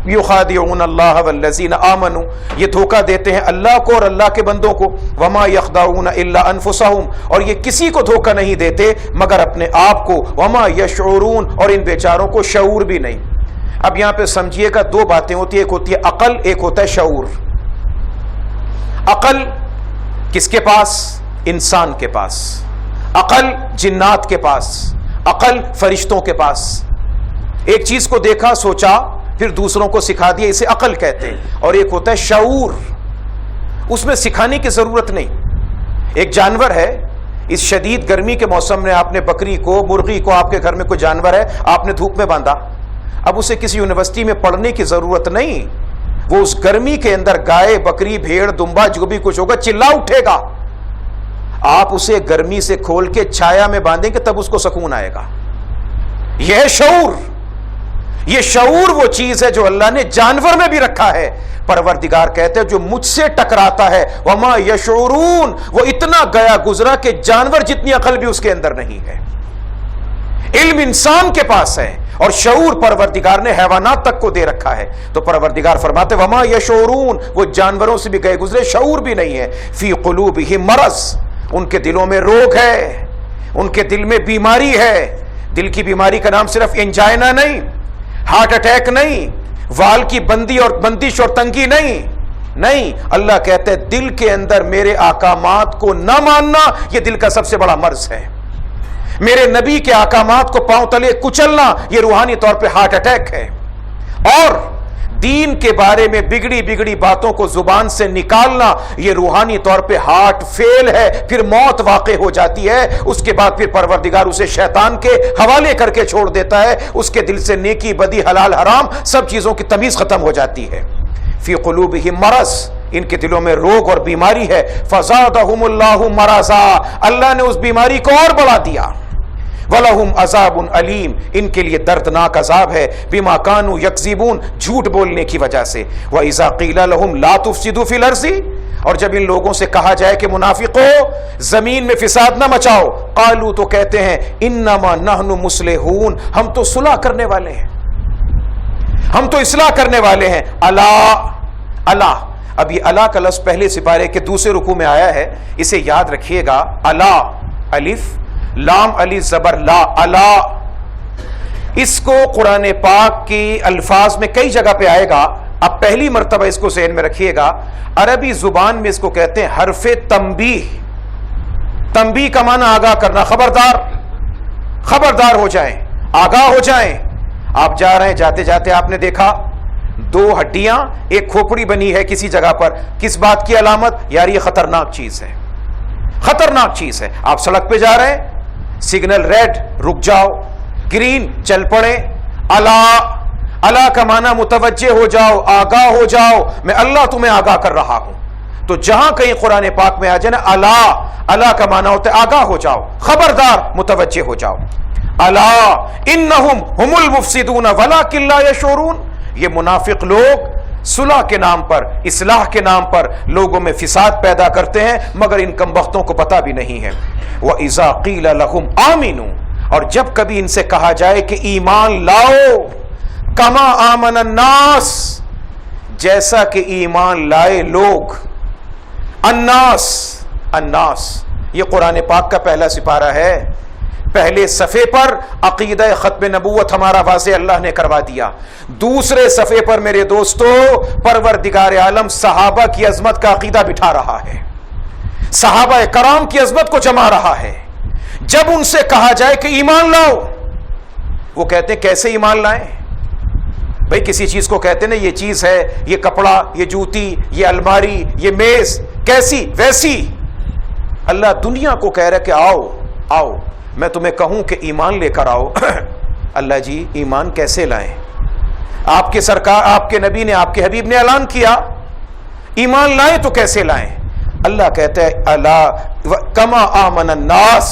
S2: یخادعون اللہ والذین آمنوا، یہ دھوکہ دیتے ہیں اللہ کو اور اللہ کے بندوں کو. وما یخدعون الا انفسهم، اور یہ کسی کو دھوکہ نہیں دیتے مگر اپنے آپ کو. وما یشعرون، اور ان بیچاروں کو شعور بھی نہیں. اب یہاں پہ سمجھیے گا دو باتیں ہوتی ہیں، ایک ہوتی ہے عقل، ایک ہوتا ہے شعور. عقل کس کے پاس؟ انسان کے پاس. عقل جنات کے پاس، عقل فرشتوں کے پاس. ایک چیز کو دیکھا، سوچا، پھر دوسروں کو سکھا دیا، اسے عقل کہتے ہیں. اور ایک ہوتا ہے شعور، اس میں سکھانے کی ضرورت نہیں. ایک جانور ہے، اس شدید گرمی کے موسم میں آپ نے بکری کو، مرغی کو، آپ کے گھر میں کوئی جانور ہے، آپ نے دھوپ میں باندھا. اب اسے کسی یونیورسٹی میں پڑھنے کی ضرورت نہیں. وہ اس گرمی کے اندر گائے، بکری، بھیڑ، دمبا جو بھی کچھ ہوگا چلا اٹھے گا. آپ اسے گرمی سے کھول کے چھایا میں باندھیں گے تب اس کو سکون آئے گا. یہ ہے شعور. یہ شعور وہ چیز ہے جو اللہ نے جانور میں بھی رکھا ہے. پروردگار کہتے ہیں جو مجھ سے ٹکراتا ہے وما یشعرون، وہ اتنا گیا گزرا کہ جانور جتنی عقل بھی اس کے اندر نہیں ہے. علم انسان کے پاس ہے اور شعور پروردگار نے حیوانات تک کو دے رکھا ہے. تو پروردگار فرماتے وما یشعرون، وہ جانوروں سے بھی گئے گزرے، شعور بھی نہیں ہے. فی قلوبہم مرض، ان کے دلوں میں روگ ہے، ان کے دل میں بیماری ہے. دل کی بیماری کا نام صرف انجائنا نہیں، ہارٹ اٹیک نہیں، وال کی بندی اور بندش اور تنگی نہیں. اللہ کہتے ہیں دل کے اندر میرے احکامات کو نہ ماننا یہ دل کا سب سے بڑا مرض ہے. میرے نبی کے احکامات کو پاؤں تلے کچلنا یہ روحانی طور پہ ہارٹ اٹیک ہے. اور دین کے بارے میں بگڑی باتوں کو زبان سے نکالنا یہ روحانی طور پہ ہارٹ فیل ہے. پھر موت واقع ہو جاتی ہے. اس کے بعد پھر پروردگار اسے شیطان کے حوالے کر کے چھوڑ دیتا ہے. اس کے دل سے نیکی بدی حلال حرام سب چیزوں کی تمیز ختم ہو جاتی ہے. فی قلوبہم مرض، ان کے دلوں میں روگ اور بیماری ہے. فزادہم اللہ مرضا، اللہ نے اس بیماری کو اور بڑھا دیا. وَلَهُمْ عَذَابٌ عَلِيمٌ، ان کے لیے دردناک عذاب ہے. بِمَا كَانُوا يَكْذِبُونَ، جھوٹ بولنے کی وجہ سے. وَإِذَا قِيلَ لَهُمْ لَا تُفْسِدُوا فِي الْأَرْضِ، اور جب ان لوگوں سے کہا جائے کہ منافقو زمین میں فساد نہ مچاؤ، قالوا تو کہتے ہیں انما نحن مصلحون، ہم تو صلح کرنے والے ہیں، ہم تو اصلاح کرنے والے ہیں. اللہ، اب یہ اللہ کا لفظ پہلے سپارے کے دوسرے رکوع میں آیا ہے، اسے یاد رکھیے گا. اللہ، الف لام علی زبر لا، اللہ. اس کو قرآن پاک کی الفاظ میں کئی جگہ پہ آئے گا. اب پہلی مرتبہ اس کو ذہن میں رکھیے گا، عربی زبان میں اس کو کہتے ہیں حرف تنبیہ. تنبیہ کا معنی آگاہ کرنا، خبردار ہو جائیں، آگاہ ہو جائیں. آپ جا رہے ہیں, جاتے جاتے آپ نے دیکھا 2 ہڈیاں, ایک کھوپڑی بنی ہے کسی جگہ پر, کس بات کی علامت؟ یار یہ خطرناک چیز ہے, خطرناک چیز ہے. آپ سڑک پہ جا رہے ہیں, سگنل ریڈ, رک جاؤ, گرین, چل پڑے. اللہ کا معنی متوجہ ہو جاؤ, آگاہ ہو جاؤ, میں اللہ تمہیں آگاہ کر رہا ہوں. تو جہاں کہیں قرآن پاک میں آ جائے نا اللہ کا معنی ہوتا ہے آگاہ ہو جاؤ, خبردار, متوجہ ہو جاؤ. الا انہم ہم المفسدون ولکن لا یشعرون. یہ منافق لوگ صلح کے نام پر, اصلاح کے نام پر لوگوں میں فساد پیدا کرتے ہیں, مگر ان کمبختوں کو پتہ بھی نہیں ہے. وَإِذَا قِيلَ لَهُمْ آمِنُوا, اور جب کبھی ان سے کہا جائے کہ ایمان لاؤ, کما آمن الناس, جیسا کہ ایمان لائے لوگ. الناس یہ قرآن پاک کا پہلا سپارہ ہے. پہلے صفحے پر عقیدہ ختم نبوت ہمارا واضح اللہ نے کروا دیا. دوسرے صفحے پر میرے دوستو پروردگار عالم صحابہ کی عظمت کا عقیدہ بٹھا رہا ہے, صحابہ کرام کی عظمت کو جما رہا ہے. جب ان سے کہا جائے کہ ایمان لاؤ, وہ کہتے ہیں کیسے ایمان لائیں؟ بھئی کسی چیز کو کہتے ہیں نا یہ چیز ہے, یہ کپڑا, یہ جوتی, یہ الماری, یہ میز, کیسی ویسی. اللہ دنیا کو کہہ رہا ہے کہ آؤ میں تمہیں کہوں کہ ایمان لے کر آؤ. اللہ جی ایمان کیسے لائیں؟ آپ کے سرکار, آپ کے نبی نے, آپ کے حبیب نے اعلان کیا ایمان لائیں تو کیسے لائیں؟ اللہ کہتا ہے اللہ کما آمن الناس,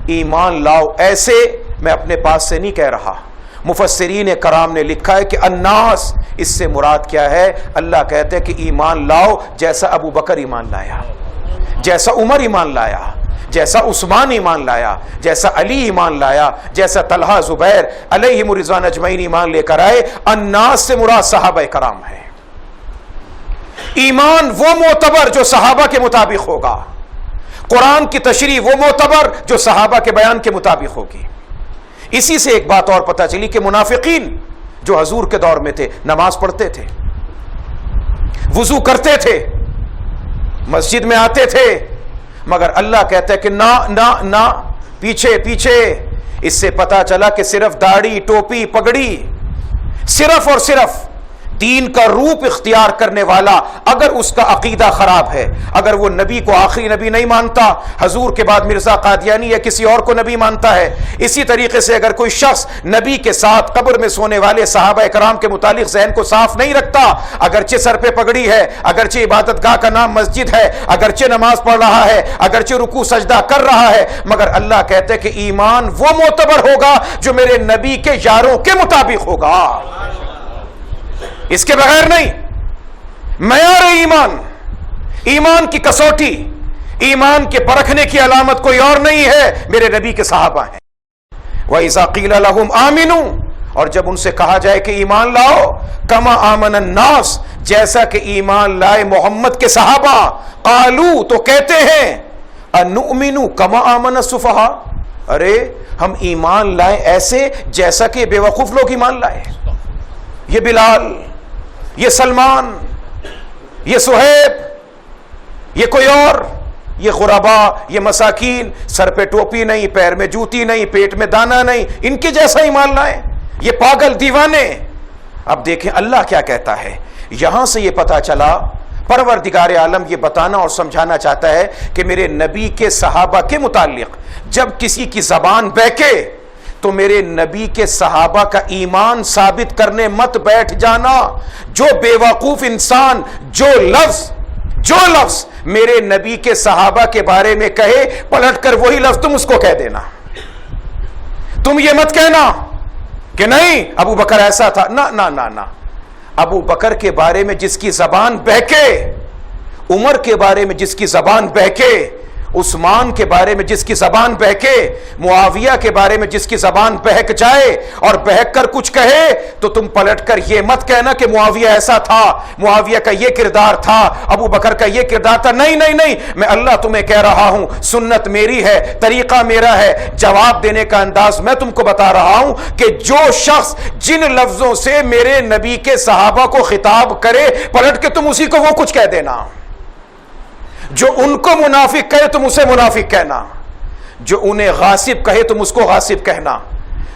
S2: ایمان لاؤ ایسے. میں اپنے پاس سے نہیں کہہ رہا, مفسرین کرام نے لکھا ہے کہ الناس اس سے مراد کیا ہے. اللہ کہتے ہیں کہ ایمان لاؤ جیسا ابو بکر ایمان لایا, جیسا عمر ایمان لایا, جیسا عثمان ایمان لایا, جیسا علی ایمان لایا, جیسا طلحہ زبیر علیہم رضوان اجمعین ایمان لے کر آئے. الناس سے مراد صحابہ کرام ہے. ایمان وہ معتبر جو صحابہ کے مطابق ہوگا, قرآن کی تشریح وہ معتبر جو صحابہ کے بیان کے مطابق ہوگی. اسی سے ایک بات اور پتہ چلی کہ منافقین جو حضور کے دور میں تھے نماز پڑھتے تھے, وضو کرتے تھے, مسجد میں آتے تھے, مگر اللہ کہتا ہے کہ نہ پیچھے. اس سے پتا چلا کہ صرف داڑھی, ٹوپی, پگڑی, صرف اور صرف دین کا روپ اختیار کرنے والا اگر اس کا عقیدہ خراب ہے, اگر وہ نبی کو آخری نبی نہیں مانتا, حضور کے بعد مرزا قادیانی یا کسی اور کو نبی مانتا ہے, اسی طریقے سے اگر کوئی شخص نبی کے ساتھ قبر میں سونے والے صحابہ کرام کے متعلق ذہن کو صاف نہیں رکھتا, اگرچہ سر پہ پگڑی ہے, اگرچہ عبادت گاہ کا نام مسجد ہے, اگرچہ نماز پڑھ رہا ہے, اگرچہ رکوع سجدہ کر رہا ہے, مگر اللہ کہتے ہیں کہ ایمان وہ معتبر ہوگا جو میرے نبی کے یاروں کے مطابق ہوگا, اس کے بغیر نہیں. معیار ایمان کی کسوٹی, ایمان کے پرکھنے کی علامت کوئی اور نہیں ہے, میرے نبی کے صحابہ ہیں. وَإِذَا قِيلَ لَهُمْ آمِنُوا, اور جب ان سے کہا جائے کہ ایمان لاؤ, کما آمن الناس, جیسا کہ ایمان لائے محمد کے صحابہ. قالو, تو کہتے ہیں, انؤمن کما آمن السفہاء, ارے ہم ایمان لائیں ایسے جیسا کہ بے وقوف لوگ ایمان لائے. یہ بلال, یہ سلمان, یہ صہیب, یہ کوئی اور, یہ غربا, یہ مساکین, سر پہ ٹوپی نہیں, پیر میں جوتی نہیں, پیٹ میں دانا نہیں, ان کے جیسا ایمان لائیں, یہ پاگل دیوانے. اب دیکھیں اللہ کیا کہتا ہے. یہاں سے یہ پتا چلا پروردگار عالم یہ بتانا اور سمجھانا چاہتا ہے کہ میرے نبی کے صحابہ کے متعلق جب کسی کی زبان بہکے تو میرے نبی کے صحابہ کا ایمان ثابت کرنے مت بیٹھ جانا. جو بے وقوف انسان جو لفظ میرے نبی کے صحابہ کے بارے میں کہے, پلٹ کر وہی لفظ تم اس کو کہہ دینا. تم یہ مت کہنا کہ نہیں ابو بکر ایسا تھا, نہ. ابو بکر کے بارے میں جس کی زبان بہکے, عمر کے بارے میں جس کی زبان بہکے, عثمان کے بارے میں جس کی زبان بہکے, معاویہ کے بارے میں جس کی زبان بہک جائے اور بہک کر کچھ کہے, تو تم پلٹ کر یہ مت کہنا کہ معاویہ ایسا تھا, معاویہ کا یہ کردار تھا, ابو بکر کا یہ کردار تھا. نہیں, میں اللہ تمہیں کہہ رہا ہوں, سنت میری ہے, طریقہ میرا ہے, جواب دینے کا انداز میں تم کو بتا رہا ہوں کہ جو شخص جن لفظوں سے میرے نبی کے صحابہ کو خطاب کرے, پلٹ کے تم اسی کو وہ کچھ کہہ دینا. جو ان کو منافق کہے تم اسے منافق کہنا, جو انہیں غاصب کہے تم اس کو غاصب کہنا,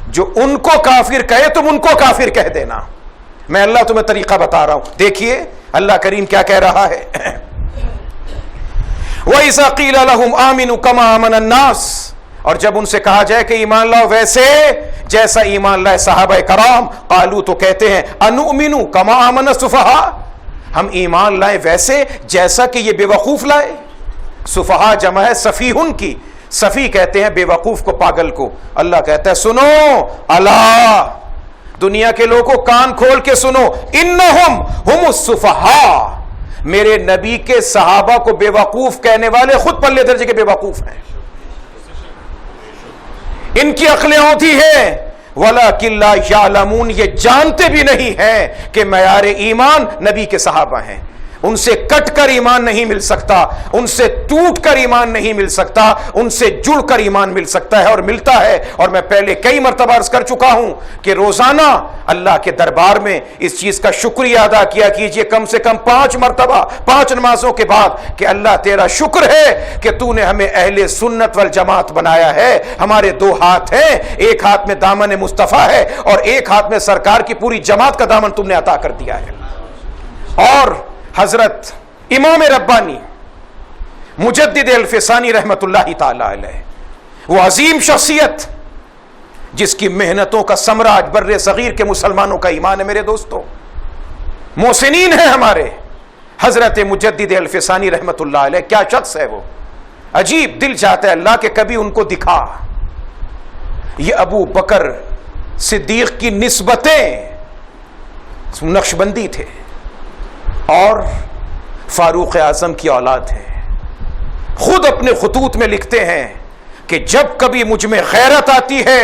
S2: جو ان کو کافر کہے تم ان کو کافر کہہ دینا. میں اللہ تمہیں طریقہ بتا رہا ہوں. دیکھیے اللہ کریم کیا کہہ رہا ہے. وَإِذَا قِيلَ لَهُمْ آمِنُوا كَمَا آمَنَ النَّاسُ, اور جب ان سے کہا جائے کہ ایمان لاؤ ویسے جیسا ایمان لائے صحابہ کرام, قالوا تو کہتے ہیں انؤمن کما آمن السفہاء, ہم ایمان لائے ویسے جیسا کہ یہ بے وقوف لائے. سفہاء جمع ہے سفیہن کی, سفی کہتے ہیں بے وقوف کو, پاگل کو. اللہ کہتا ہے سنو, اللہ دنیا کے لوگوں کان کھول کے سنو, انہم ہم السفہاء, میرے نبی کے صحابہ کو بے وقوف کہنے والے خود پلے درجے کے بے وقوف ہیں. ان کی عقلیں ہوتی ہیں, وَلَكِنْ لَا يَعْلَمُونَ, یہ جانتے بھی نہیں ہیں کہ معیار ایمان نبی کے صحابہ ہیں. ان سے کٹ کر ایمان نہیں مل سکتا, ان سے ٹوٹ کر ایمان نہیں مل سکتا, ان سے جڑ کر ایمان مل سکتا ہے اور ملتا ہے. اور میں پہلے کئی مرتبہ عرض کر چکا ہوں کہ روزانہ اللہ کے دربار میں اس چیز کا شکریہ ادا کیا کیجئے, کم سے کم 5 مرتبہ 5 نمازوں کے بعد, کہ اللہ تیرا شکر ہے کہ تو نے ہمیں اہل سنت والجماعت بنایا ہے. ہمارے 2 ہاتھ ہیں, ایک ہاتھ میں دامن مصطفیٰ ہے اور ایک ہاتھ میں سرکار کی پوری جماعت کا دامن تم نے عطا کر دیا ہے. اور حضرت امام ربانی مجدد الفسانی رحمت اللہ تعالی علیہ, وہ عظیم شخصیت جس کی محنتوں کا ثمرہ آج بر صغیر کے مسلمانوں کا ایمان ہے. میرے دوستوں, محسنین ہیں ہمارے حضرت مجدد الفسانی رحمت اللہ علیہ. کیا شخص ہے وہ, عجیب, دل چاہتا ہے اللہ کہ کبھی ان کو دکھا. یہ ابو بکر صدیق کی نسبتیں نقشبندی تھے اور فاروق اعظم کی اولاد ہے. خود اپنے خطوط میں لکھتے ہیں کہ جب کبھی مجھ میں غیرت آتی ہے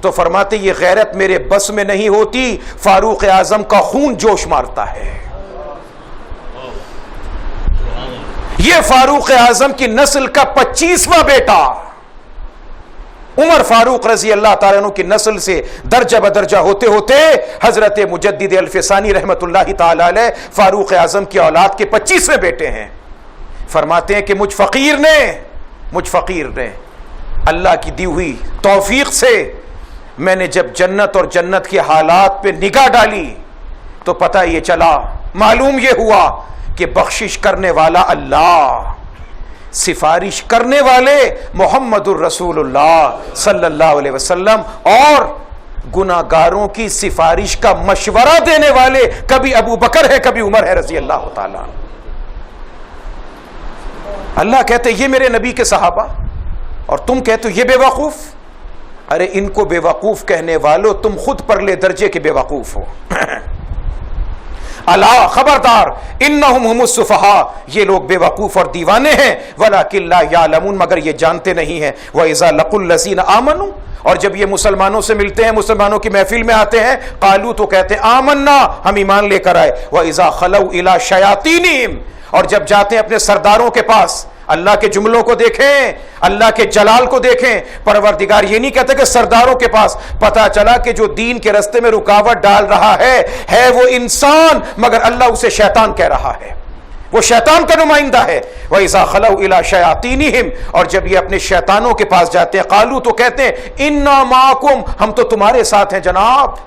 S2: تو فرماتے یہ غیرت میرے بس میں نہیں ہوتی, فاروق اعظم کا خون جوش مارتا ہے. یہ فاروق اعظم کی نسل کا 25واں بیٹا عمر فاروق رضی اللہ تعالیٰ عنہ کی نسل سے درجہ بدرجہ ہوتے ہوتے حضرت مجدد الفسانی رحمت اللہ تعالیٰ علیہ فاروق اعظم کی اولاد کے 25ویں بیٹے ہیں. فرماتے ہیں کہ مجھ فقیر نے اللہ کی دی ہوئی توفیق سے میں نے جب جنت اور جنت کے حالات پہ نگاہ ڈالی تو پتہ یہ چلا, معلوم یہ ہوا کہ بخشش کرنے والا اللہ, سفارش کرنے والے محمد الرسول اللہ صلی اللہ علیہ وسلم, اور گناہگاروں کی سفارش کا مشورہ دینے والے کبھی ابو بکر ہے کبھی عمر ہے رضی اللہ تعالیٰ. اللہ کہتے یہ میرے نبی کے صحابہ, اور تم کہتے ہو یہ بے وقوف. ارے ان کو بے وقوف کہنے والو تم خود پرلے درجے کے بے وقوف ہو. اللہ خبردار, انہم ہم السفہاء, یہ لوگ بے وقوف اور دیوانے ہیں. ولیکن لا یعلمون, مگر یہ جانتے نہیں ہیں. وَإِذَا لَقُوا الَّذِينَ آمَنُوا, اور جب یہ مسلمانوں سے ملتے ہیں, مسلمانوں کی محفل میں آتے ہیں, قالوا تو کہتے ہیں آمنا, ہم ایمان لے کر آئے. وَإِذَا خَلَوْا إِلَىٰ شَيَاطِینِهِمْ, اور جب جاتے ہیں اپنے سرداروں کے پاس, اللہ کے جملوں کو دیکھیں, اللہ کے جلال کو دیکھیں. پروردگار یہ نہیں کہتے کہ سرداروں کے پاس, پتہ چلا کہ جو دین کے رستے میں رکاوٹ ڈال رہا ہے وہ انسان, مگر اللہ اسے شیطان کہہ رہا ہے, وہ شیطان کا نمائندہ ہے. وَإِذَا خَلَوْا إِلَىٰ شَيَاطِینِهِمْ, اور جب یہ اپنے شیطانوں کے پاس جاتے ہیں, قالوا تو کہتے ہیں اِنَّا مَعَكُمْ, ہم تو تمہارے ساتھ ہیں جناب,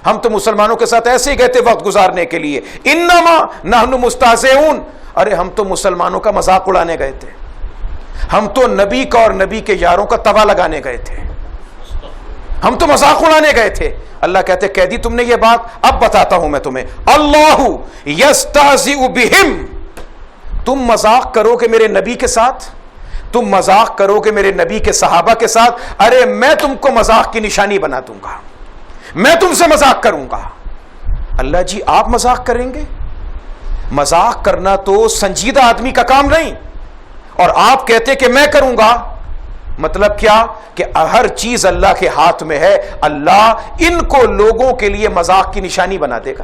S2: ہم تو مسلمانوں کے ساتھ ایسے ہی گئے تھے وقت گزارنے کے لیے. اِنَّمَا نَحْنُ مُسْتَهْزِئُونَ, ارے ہم تو مسلمانوں کا مذاق اڑانے گئے تھے, ہم تو نبی کا اور نبی کے یاروں کا توا لگانے گئے تھے, ہم تو مذاق اڑانے گئے تھے. اللہ کہتے کہہ دی تم نے یہ بات, اب بتاتا ہوں میں تمہیں. اللہ یستہزئ بہم, تم مذاق کرو کہ میرے نبی کے ساتھ, تم مذاق کرو کہ میرے نبی کے صحابہ کے ساتھ, ارے میں تم کو مذاق کی نشانی بنا دوں گا, میں تم سے مذاق کروں گا. اللہ جی آپ مذاق کریں گے؟ مذاق کرنا تو سنجیدہ آدمی کا کام نہیں, اور آپ کہتے کہ میں کروں گا. مطلب کیا کہ ہر چیز اللہ کے ہاتھ میں ہے, اللہ ان کو لوگوں کے لیے مذاق کی نشانی بنا دے گا.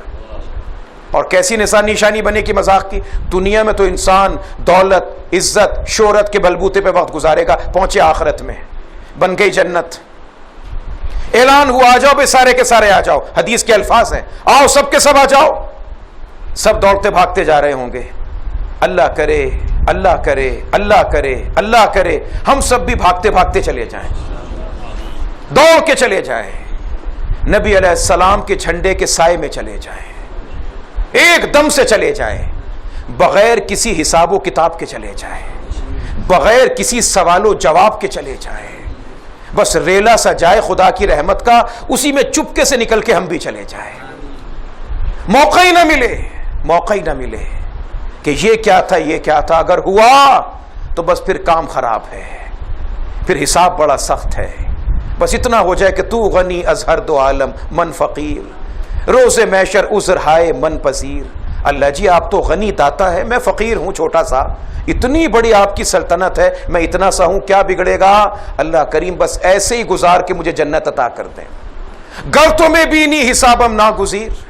S2: اور کیسی نشانی بنے کی مذاق کی؟ دنیا میں تو انسان دولت عزت شہرت کے بلبوتے پہ وقت گزارے گا, پہنچے آخرت میں بن گئی جنت, اعلان ہوا آ جاؤ بے سارے کے سارے آ جاؤ, حدیث کے الفاظ ہیں آؤ سب کے سب آ جاؤ, سب دوڑتے بھاگتے جا رہے ہوں گے. اللہ کرے اللہ کرے اللہ کرے اللہ کرے ہم سب بھی بھاگتے بھاگتے چلے جائیں, دوڑ کے چلے جائیں, نبی علیہ السلام کے جھنڈے کے سائے میں چلے جائیں، ایک دم سے چلے جائیں، بغیر کسی حساب و کتاب کے چلے جائیں، بغیر کسی سوال و جواب کے چلے جائیں، بس ریلا سا جائے خدا کی رحمت کا، اسی میں چپکے سے نکل کے ہم بھی چلے جائیں، موقع ہی نہ ملے، موقع ہی نہ ملے کہ یہ کیا تھا یہ کیا تھا، اگر ہوا تو بس پھر کام خراب ہے، پھر حساب بڑا سخت ہے۔ بس اتنا ہو جائے کہ تو غنی از ہر دو عالم من فقیر، روز محشر عذر ہائے من پذیر۔ اللہ جی آپ تو غنی داتا ہے، میں فقیر ہوں چھوٹا سا، اتنی بڑی آپ کی سلطنت ہے، میں اتنا سا ہوں، کیا بگڑے گا؟ اللہ کریم بس ایسے ہی گزار کے مجھے جنت عطا کر دیں، گر تو میں بھی نہیں حسابم ناگزیر۔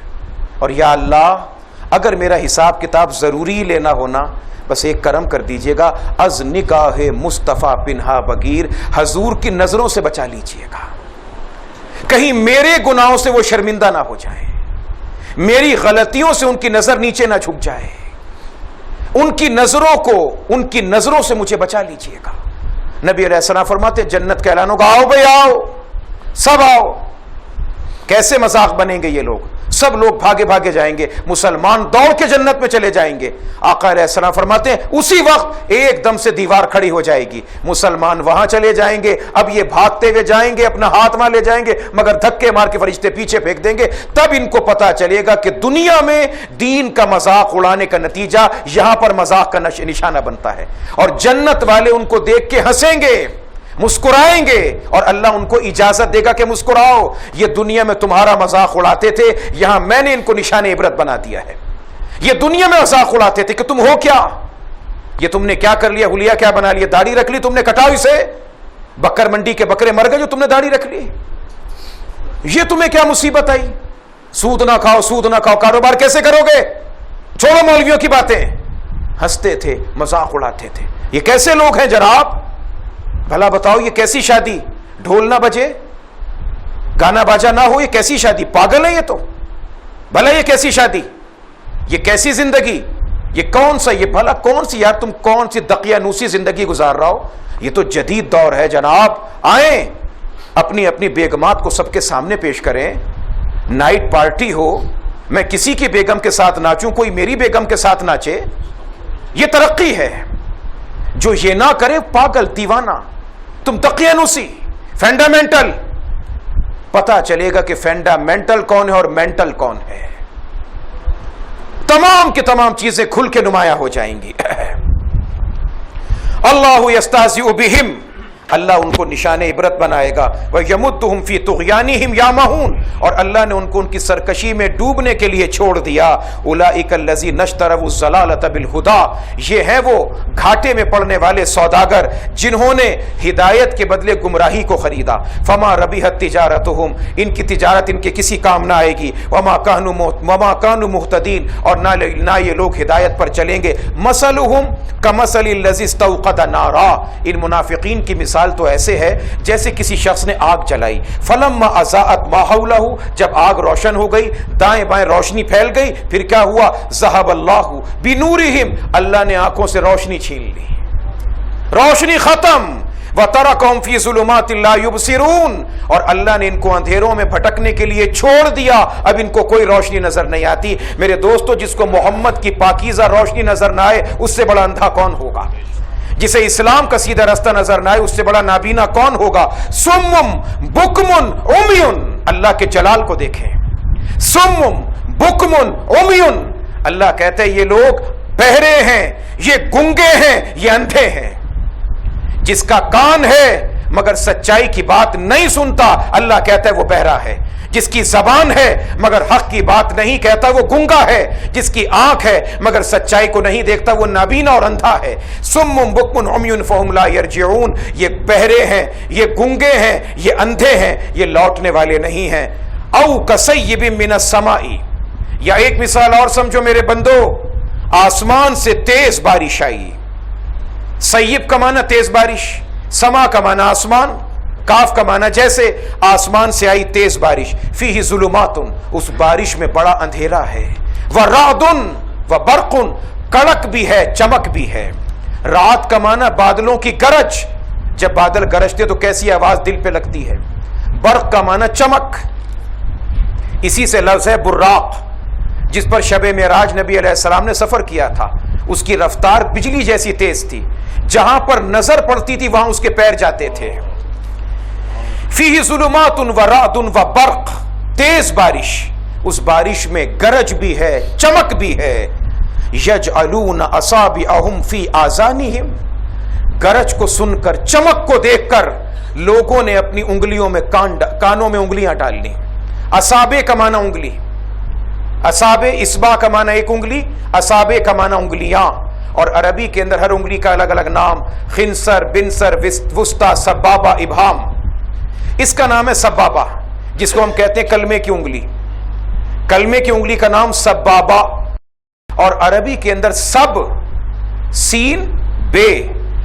S2: اور یا اللہ اگر میرا حساب کتاب ضروری لینا ہونا، بس ایک کرم کر دیجئے گا، از نگاہ مصطفیٰ پنہا بگیر، حضور کی نظروں سے بچا لیجئے گا، کہیں میرے گناہوں سے وہ شرمندہ نہ ہو جائیں، میری غلطیوں سے ان کی نظر نیچے نہ جھک جائے، ان کی نظروں کو، ان کی نظروں سے مجھے بچا لیجئے گا۔ نبی علیہ السلام فرماتے جنت کا اعلان ہوگا، آؤ بھائی آؤ، سب آؤ۔ کیسے مذاق بنیں گے یہ لوگ؟ سب لوگ بھاگے بھاگے جائیں گے، مسلمان دوڑ کے جنت میں چلے جائیں گے۔ آقا علیہ السلام فرماتے ہیں اسی وقت ایک دم سے دیوار کھڑی ہو جائے گی، مسلمان وہاں چلے جائیں گے، اب یہ بھاگتے ہوئے جائیں گے، اپنا ہاتھ وہاں لے جائیں گے، مگر دھکے مار کے فرشتے پیچھے پھینک دیں گے۔ تب ان کو پتا چلے گا کہ دنیا میں دین کا مذاق اڑانے کا نتیجہ یہاں پر مذاق کا نشانہ بنتا ہے، اور جنت والے ان کو دیکھ کے ہنسیں گے، مسکرائیں گے، اور اللہ ان کو اجازت دے گا کہ مسکراؤ، یہ دنیا میں تمہارا مذاق اڑاتے تھے، یہاں میں نے ان کو نشان عبرت بنا دیا ہے۔ یہ دنیا میں مذاق اڑاتے تھے کہ تم ہو کیا، یہ تم نے کیا کر لیا، حلیہ کیا بنا لیا، داڑھی رکھ لی تم نے، کٹاؤ اسے، بکر منڈی کے بکرے مر گئے جو تم نے داڑھی رکھ لی، یہ تمہیں کیا مصیبت آئی، سود نہ کھاؤ، سود نہ کھاؤ، کاروبار کیسے کرو گے، چھوڑو مولویوں کی باتیں۔ ہنستے تھے، مذاق اڑاتے تھے۔ یہ کیسے لوگ ہیں جناب؟ بھلا بتاؤ یہ کیسی شادی، ڈھول نہ بجے، گانا باجا نہ ہو، یہ کیسی شادی؟ پاگل ہے یہ تو، بھلا یہ کیسی شادی، یہ کیسی زندگی، یہ کون سا، یہ بھلا کون سی، یار تم کون سی دقیانوسی زندگی گزار رہا ہو؟ یہ تو جدید دور ہے جناب، آئیں اپنی اپنی بیگمات کو سب کے سامنے پیش کریں، نائٹ پارٹی ہو، میں کسی کی بیگم کے ساتھ ناچوں، کوئی میری بیگم کے ساتھ ناچے، یہ ترقی ہے۔ جو یہ نہ کرے پاگل دیوانہ، تم دقیانوسی، فنڈامنٹل، پتا چلے گا کہ فنڈامنٹل کون ہے اور مینٹل کون ہے، تمام کی تمام چیزیں کھل کے نمایاں ہو جائیں گی۔ اللہ یستہزئ بہم، اللہ ان کو نشان عبرت بنائے گا، وَيَمُدُّهُمْ فِي طُغْيَانِهِمْ يَعْمَهُونَ، اور اللہ نے ان کو ان کی سرکشی میں ڈوبنے کے لیے چھوڑ دیا۔ أُولَئِكَ الَّذِينَ اشْتَرَوُا الضَّلَالَةَ بِالْهُدَىٰ، یہ ہیں وہ گھاٹے میں پڑنے والے سوداگر جنہوں نے ہدایت کے بدلے گمراہی کو خریدا۔ فَمَا رَبِحَتْ تِجَارَتُهُمْ، ان کی تجارت ان کے کسی کام نہ آئے گی۔ وَمَا كَانُوا مُهْتَدِينَ، اور نہ یہ لوگ ہدایت پر چلیں گے۔ مَثَلُهُمْ كَمَثَلِ الَّذِي اسْتَوْقَدَ نَارًا، ان منافقین کی مثال تو ایسے ہے جیسے کسی شخص نے آگ جلائی۔ فلما اضاءت ما حوله، جب آگ روشن ہو گئی، دائیں بائیں روشنی پھیل گئی، پھر کیا ہوا؟ ذهب اللہ بنورہم، اللہ نے آنکھوں سے روشنی چھین لی، روشنی ختم۔ وترکہم فی ظلمات لا یبصرون، اور اللہ نے ان کو اندھیروں میں بھٹکنے کے لیے چھوڑ دیا، اب ان کو کوئی روشنی نظر نہیں آتی۔ میرے دوستو، جس کو محمد کی پاکیزہ روشنی نظر نہ آئے اس سے بڑا اندھا کون ہوگا؟ جسے اسلام کا سیدھا رستہ نظر نہ آئے اس سے بڑا نابینا کون ہوگا؟ سمم بکمن عمیون، اللہ کے جلال کو دیکھیں، سمم بکمن عمیون، اللہ کہتے ہیں یہ لوگ بہرے ہیں، یہ گنگے ہیں، یہ اندھے ہیں۔ جس کا کان ہے مگر سچائی کی بات نہیں سنتا، اللہ کہتا ہے وہ بہرا ہے۔ جس کی زبان ہے مگر حق کی بات نہیں کہتا وہ گنگا ہے۔ جس کی آنکھ ہے مگر سچائی کو نہیں دیکھتا وہ نابینا اور اندھا ہے۔ سم بکم عمی فہم لا یرجعون، یہ بہرے ہیں، یہ گنگے ہیں، یہ اندھے ہیں، یہ لوٹنے والے نہیں ہیں۔ او کصیب من السماء، یا ایک مثال اور سمجھو میرے بندو، آسمان سے تیز بارش آئی۔ سیب کا معنی تیز بارش، سما کا معنی آسمان، کاف کا معنی جیسے آسمان سے آئی تیز بارش۔ فیہ ظلمات، اس بارش میں بڑا اندھیرا ہے۔ ورعد وبرق، کڑک بھی ہے چمک بھی ہے۔ رات کا معنی بادلوں کی گرج، جب بادل گرجتے تو کیسی آواز دل پہ لگتی ہے۔ برق کا معنی چمک، اسی سے لفظ ہے براق، جس پر شب معراج نبی علیہ السلام نے سفر کیا تھا. اس کی رفتار بجلی جیسی تیز تھی، جہاں پر نظر پڑتی تھی وہاں اس کے پیر جاتے تھے. فیہ ظلمات و رعد و برق، تیز بارش، اس بارش میں گرج بھی ہے، چمک بھی ہے. یجعلون اصابعہم فی آذانہم، گرج کو سن کر، چمک کو دیکھ کر لوگوں نے اپنی انگلیوں میں کانوں میں انگلیاں ڈال لی. اصابع کا معنی انگلی، اصابع اصبع کا معنی ایک انگلی، اصابع کا معنی انگلیاں. اور عربی کے اندر ہر انگلی کا الگ الگ نام، خنصر، بنصر، وسطی، سبابہ، ابہام. اس کا نام ہے سبابہ، جس کو ہم کہتے ہیں کلمے کی انگلی. کلمے کی انگلی کا نام سبابہ. اور عربی کے اندر سب، سین بے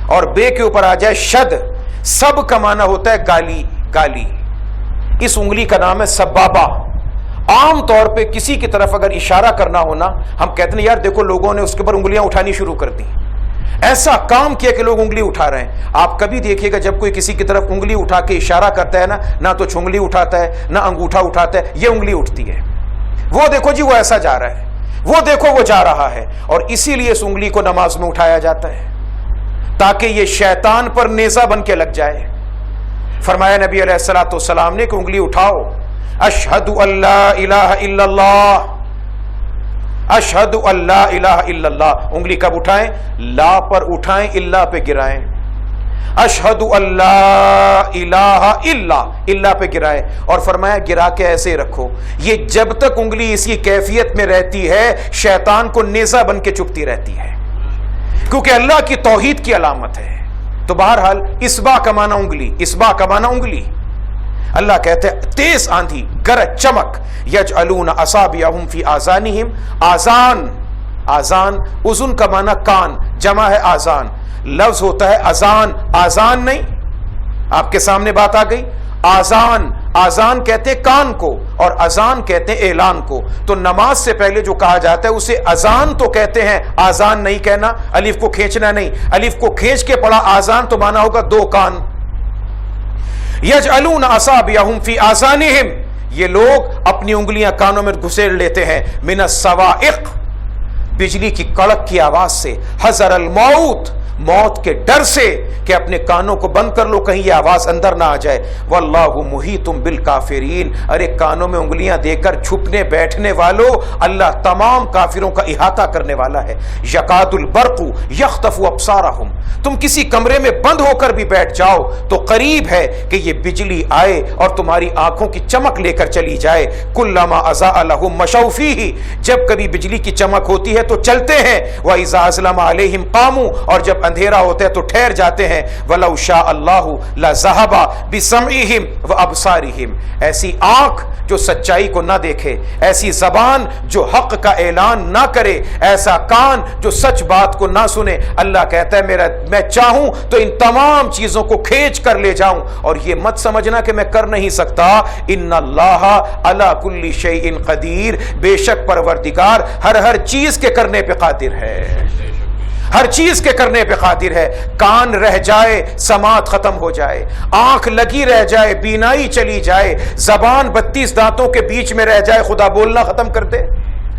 S2: اور بے کے اوپر آ جائے شد، سب کا معنی ہوتا ہے گالی، گالی. اس انگلی کا نام ہے سبابہ. عام طور پہ کسی کی طرف اگر اشارہ کرنا ہونا، ہم کہتے ہیں یار دیکھو لوگوں نے اس کے اوپر انگلیاں اٹھانی شروع کر دی، ایسا کام کیا کہ لوگ انگلی اٹھا رہے ہیں. آپ کبھی دیکھیے گا جب کوئی کسی کی طرف انگلی اٹھا کے اشارہ کرتا ہے نا، نہ تو چھنگلی اٹھاتا ہے نہ انگوٹھا اٹھاتا ہے، یہ انگلی اٹھتی ہے. وہ دیکھو جی وہ ایسا جا رہا ہے، وہ دیکھو وہ جا رہا ہے. اور اسی لیے اس انگلی کو نماز میں اٹھایا جاتا ہے تاکہ یہ شیطان پر نیزہ بن کے لگ جائے. فرمایا نبی علیہ الصلوۃ والسلام نے کہ انگلی اٹھاؤ، اشہد ان لا الہ الا اللہ، اشہد ان لا الہ الا اللہ. انگلی کب اٹھائیں؟ لا پر اٹھائیں، اللہ پہ گرائیں. اشہد ان لا الہ الا، اللہ پہ گرائیں. اور فرمایا گرا کے ایسے رکھو. یہ جب تک انگلی اسی کیفیت میں رہتی ہے شیطان کو نیزہ بن کے چپتی رہتی ہے، کیونکہ اللہ کی توحید کی علامت ہے. تو بہرحال اصبع کا معنی انگلی، اصبع کا معنی انگلی. اللہ کہتے ہیں تیز آندھی، گرج، چمک. یجعلون اصابعہم فی آذانہم، آذان، آذان اذن کا معنی کان، جمع ہے آذان. لفظ ہوتا ہے اذان، آذان نہیں. آپ کے سامنے بات آ گئی. آذان، آذان کہتے ہیں کان کو اور اذان کہتے ہیں اعلان کو. تو نماز سے پہلے جو کہا جاتا ہے اسے اذان تو کہتے ہیں، آذان نہیں کہنا. الف کو کھینچنا نہیں، الف کو کھینچ کے پڑھا آذان تو مانا ہوگا دو کان. یجعلون اصابعہم فی آذانہم، یہ لوگ اپنی انگلیاں کانوں میں گھسیڑ لیتے ہیں. من الصواعق، بجلی کی کڑک کی آواز سے. حذر الموت، موت کے ڈر سے کہ اپنے کانوں کو بند کر لو کہیں یہ آواز اندر نہ آ جائے. واللہ محیط بالکافرین، ارے کانوں میں انگلیاں دے کر چھپنے بیٹھنے والوں، اللہ تمام کافروں کا احاطہ کرنے والا ہے. یکاد البرق یخطف ابصارہم، تم کسی کمرے میں بند ہو کر بھی بیٹھ جاؤ تو قریب ہے کہ یہ بجلی آئے اور تمہاری آنکھوں کی چمک لے کر چلی جائے. کلما اضاء لہم مشوا فیہ، جب کبھی بجلی کی چمک ہوتی ہے تو چلتے ہیں. واذا اظلم علیہم قاموا، اور جب اندھیرا ہوتا ہے تو ٹھہر جاتے ہیں. وَلَوْ شَاءَ اللَّهُ لَذَهَبَ بِسَمْعِهِمْ وَأَبْصَارِهِمْ، ایسی آنکھ جو سچائی کو نہ دیکھے، ایسی زبان جو حق کا اعلان نہ کرے، ایسا کان جو سچ بات کو نہ سنے. اللہ کہتا ہے میں چاہوں تو ان تمام چیزوں کو کھینچ کر لے جاؤں. اور یہ مت سمجھنا کہ میں کر نہیں سکتا. ان اللہ علی کل شیء قدیر، بے شک پروردگار ہر چیز کے کرنے پہ قادر ہے، ہر چیز کے کرنے پہ قادر ہے. کان رہ جائے سماعت ختم ہو جائے، آنکھ لگی رہ جائے بینائی چلی جائے، زبان 32 دانتوں کے بیچ میں رہ جائے خدا بولنا ختم کر دے.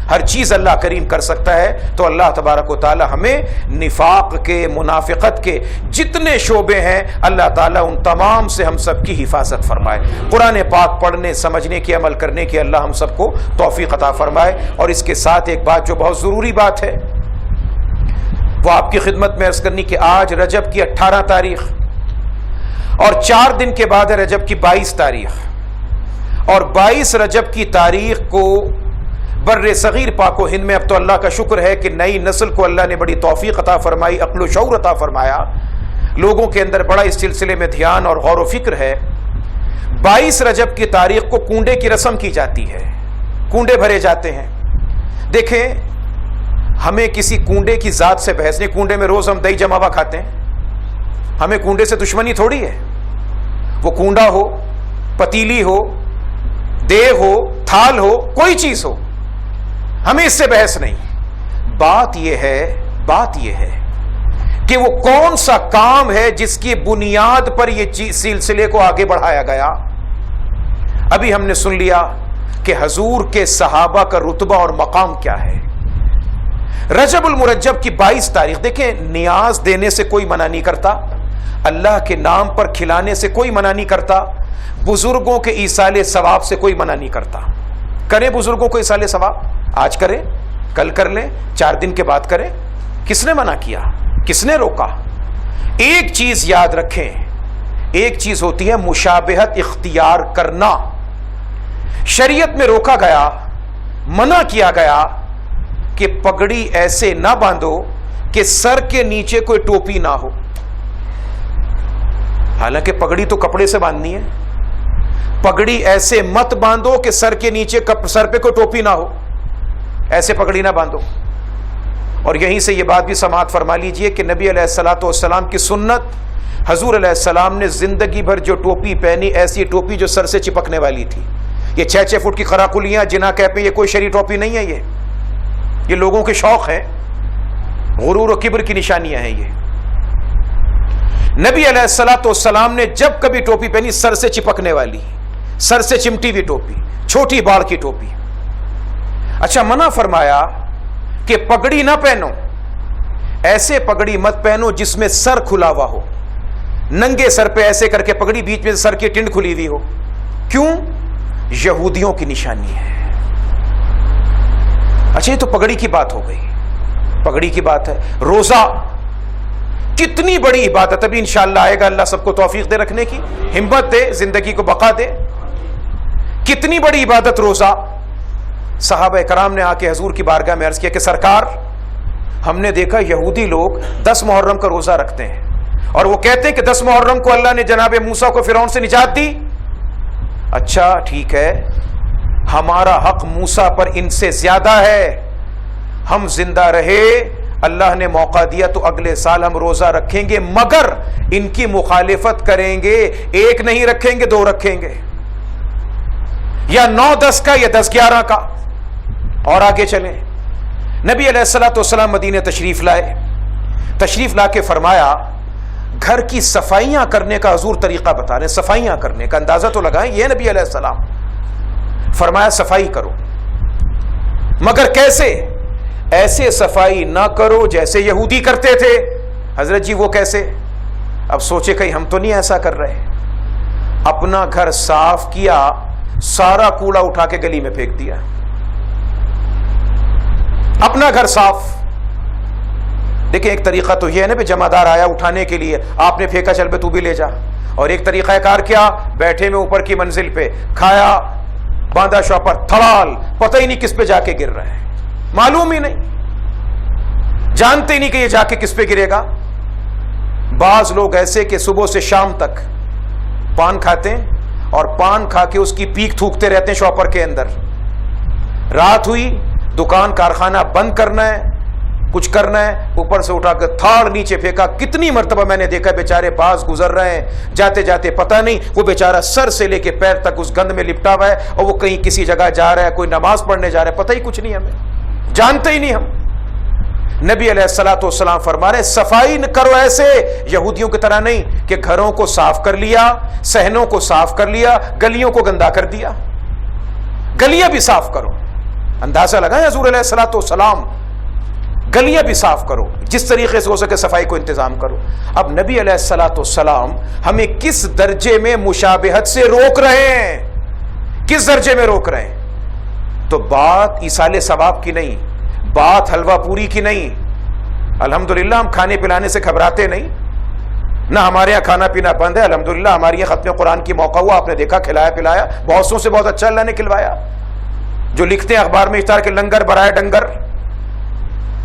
S2: ہر چیز اللہ کریم کر سکتا ہے. تو اللہ تبارک و تعالی ہمیں نفاق کے، منافقت کے جتنے شعبے ہیں اللہ تعالیٰ ان تمام سے ہم سب کی حفاظت فرمائے. قرآن پاک پڑھنے، سمجھنے کی، عمل کرنے کی اللہ ہم سب کو توفیق عطا فرمائے. اور اس کے ساتھ ایک بات جو بہت ضروری بات ہے وہ آپ کی خدمت میں عرض کرنی کہ آج رجب کی 18 تاریخ اور 4 دن کے بعد ہے رجب کی 22 تاریخ. اور 22 رجب کی تاریخ کو بر صغیر پاک و ہند میں اب تو اللہ کا شکر ہے کہ نئی نسل کو اللہ نے بڑی توفیق عطا فرمائی، عقل و شعور عطا فرمایا. لوگوں کے اندر بڑا اس سلسلے میں دھیان اور غور و فکر ہے. 22 رجب کی تاریخ کو کنڈے کی رسم کی جاتی ہے، کنڈے بھرے جاتے ہیں. دیکھیں ہمیں کسی کنڈے کی ذات سے بحث نہیں. کنڈے میں روز ہم دہی جما ہوا کھاتے ہیں، ہمیں کنڈے سے دشمنی تھوڑی ہے. وہ کنڈا ہو، پتیلی ہو، دیگ ہو، تھال ہو، کوئی چیز ہو، ہمیں اس سے بحث نہیں. بات یہ ہے کہ وہ کون سا کام ہے جس کی بنیاد پر یہ سلسلے کو آگے بڑھایا گیا. ابھی ہم نے سن لیا کہ حضور کے صحابہ کا رتبہ اور مقام کیا ہے. رجب المرجب کی 22 تاریخ دیکھیں، نیاز دینے سے کوئی منع نہیں کرتا، اللہ کے نام پر کھلانے سے کوئی منع نہیں کرتا، بزرگوں کے ایصال ثواب سے کوئی منع نہیں کرتا. کریں بزرگوں کو ایصال ثواب، آج کریں، کل کر لیں، 4 دن کے بعد کریں. کس نے منع کیا؟ کس نے روکا؟ ایک چیز یاد رکھیں، ایک چیز ہوتی ہے مشابہت اختیار کرنا. شریعت میں روکا گیا، منع کیا گیا کہ پگڑی ایسے نہ باندھو کہ سر کے نیچے کوئی ٹوپی نہ ہو. حالانکہ پگڑی تو کپڑے سے باندھنی ہے. پگڑی ایسے مت باندھو کہ سر کے نیچے سر پہ کوئی ٹوپی نہ ہو، ایسے پگڑی نہ باندھو. اور یہیں سے یہ بات بھی سماعت فرما لیجئے کہ نبی علیہ الصلوۃ والسلام کی سنت، حضور علیہ السلام نے زندگی بھر جو ٹوپی پہنی، ایسی ٹوپی جو سر سے چپکنے والی تھی. یہ 6 فٹ کی خراکلیاں جناح کیپ میں، یہ کوئی شرعی ٹوپی نہیں ہے. یہ لوگوں کے شوق ہیں، غرور و کبر کی نشانیاں ہیں. یہ نبی علیہ الصلوۃ والسلام نے جب کبھی ٹوپی پہنی، سر سے چپکنے والی، سر سے چمٹی ہوئی ٹوپی، چھوٹی باڑ کی ٹوپی. اچھا، منع فرمایا کہ پگڑی نہ پہنو، ایسے پگڑی مت پہنو جس میں سر کھلا ہوا ہو. ننگے سر پہ ایسے کر کے پگڑی، بیچ میں سر کی ٹنڈ کھلی ہوئی ہو. کیوں؟ یہودیوں کی نشانی ہے. اچھا، یہ تو پگڑی کی بات ہو گئی، پگڑی کی بات ہے. روزہ کتنی بڑی عبادت، ابھی انشاءاللہ آئے گا. اللہ سب کو توفیق دے رکھنے کی، ہمت دے، زندگی کو بقا دے. کتنی بڑی عبادت روزہ. صحابہ کرام نے آ کے حضور کی بارگاہ میں عرض کیا کہ سرکار، ہم نے دیکھا یہودی لوگ 10 محرم کا روزہ رکھتے ہیں، اور وہ کہتے ہیں کہ 10 محرم کو اللہ نے جناب موسیٰ کو فرعون سے نجات دی. اچھا ٹھیک ہے، ہمارا حق موسیٰ پر ان سے زیادہ ہے. ہم زندہ رہے، اللہ نے موقع دیا تو اگلے سال ہم روزہ رکھیں گے، مگر ان کی مخالفت کریں گے. 1 نہیں رکھیں گے، 2 رکھیں گے، یا 9-10 کا، یا 10-11 کا. اور آگے چلیں. نبی علیہ الصلوۃ والسلام مدینہ تشریف لائے. تشریف لا کے فرمایا، گھر کی صفائیاں کرنے کا حضور طریقہ بتا رہے ہیں. صفائیاں کرنے کا اندازہ تو لگائیں، یہ نبی علیہ السلام. فرمایا صفائی کرو، مگر کیسے؟ ایسے صفائی نہ کرو جیسے یہودی کرتے تھے. حضرت جی وہ کیسے؟ اب سوچے کہیں ہم تو نہیں ایسا کر رہے. اپنا گھر صاف کیا، سارا کوڑا اٹھا کے گلی میں پھینک دیا. اپنا گھر صاف. دیکھیں ایک طریقہ تو یہ ہے نا کہ جمعدار آیا اٹھانے کے لیے، آپ نے پھینکا، چل بے تو بھی لے جا. اور ایک طریقہ کار کیا، بیٹھے میں اوپر کی منزل پہ، کھایا، باندھا شاپر، تھڑال، پتہ ہی نہیں کس پہ جا کے گر رہا ہے، معلوم ہی نہیں، جانتے ہی نہیں کہ یہ جا کے کس پہ گرے گا. بعض لوگ ایسے کہ صبح سے شام تک پان کھاتے ہیں، اور پان کھا کے اس کی پیک تھوکتے رہتے ہیں شاپر کے اندر. رات ہوئی، دکان کارخانہ بند کرنا ہے، کچھ کرنا ہے، اوپر سے اٹھا کے تھاڑ نیچے پھینکا. کتنی مرتبہ میں نے دیکھا بیچارے باز گزر رہے ہیں، جاتے جاتے پتہ نہیں وہ بیچارہ سر سے لے کے پیر تک اس گند میں لپٹا ہوا ہے، اور وہ کہیں کسی جگہ جا رہا ہے، کوئی نماز پڑھنے جا رہا ہے، پتہ ہی کچھ نہیں، ہمیں جانتے ہی نہیں. ہم نبی علیہ الصلوۃ والسلام فرما رہے صفائی کرو ایسے یہودیوں کی طرح نہیں کہ گھروں کو صاف کر لیا، صحنوں کو صاف کر لیا، گلیوں کو گندا کر دیا. گلیاں بھی صاف کرو. اندازہ لگائیں حضور علیہ الصلوۃ والسلام، گلیاں بھی صاف کرو، جس طریقے سے ہو سکے صفائی کو انتظام کرو. اب نبی علیہ الصلوۃ والسلام ہمیں کس درجے میں مشابہت سے روک رہے ہیں؟ کس درجے میں روک رہے ہیں؟ تو بات ایصال ثواب کی نہیں، بات حلوہ پوری کی نہیں. الحمدللہ ہم کھانے پلانے سے گھبراتے نہیں، نہ ہمارے یہاں کھانا پینا بند ہے. الحمدللہ ہمارے یہاں ختم قرآن کی موقع ہوا، آپ نے دیکھا، کھلایا پلایا، بہت سو سے بہت اچھا اللہ نے کھلوایا. جو لکھتے ہیں اخبار میں اشتہار کے لنگر برائے ڈنگر،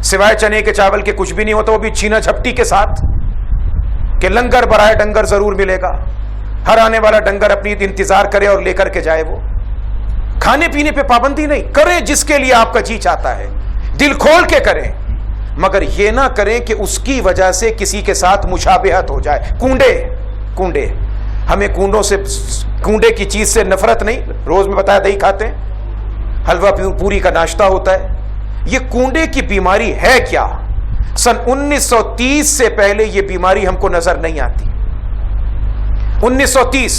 S2: سوائے چنے کے چاول کے کچھ بھی نہیں ہوتا، وہ بھی چھینا جھپٹی کے ساتھ، کہ لنگر برائے ڈنگر ضرور ملے گا. ہر آنے والا ڈنگر اپنی انتظار کرے اور لے کر کے جائے. وہ کھانے پینے پہ پابندی نہیں، کریں جس کے لیے آپ کا جی چاہتا ہے، دل کھول کے کریں، مگر یہ نہ کریں کہ اس کی وجہ سے کسی کے ساتھ مشابہت ہو جائے. کنڈے ہمیں کنڈوں سے، کنڈے کی چیز سے نفرت نہیں. روز میں بتایا دہی کھاتے ہیں، حلوہ پوری کا ناشتہ ہوتا ہے. یہ کنڈے کی بیماری ہے کیا؟ سن 1930 سے پہلے یہ بیماری ہم کو نظر نہیں آتی. 1930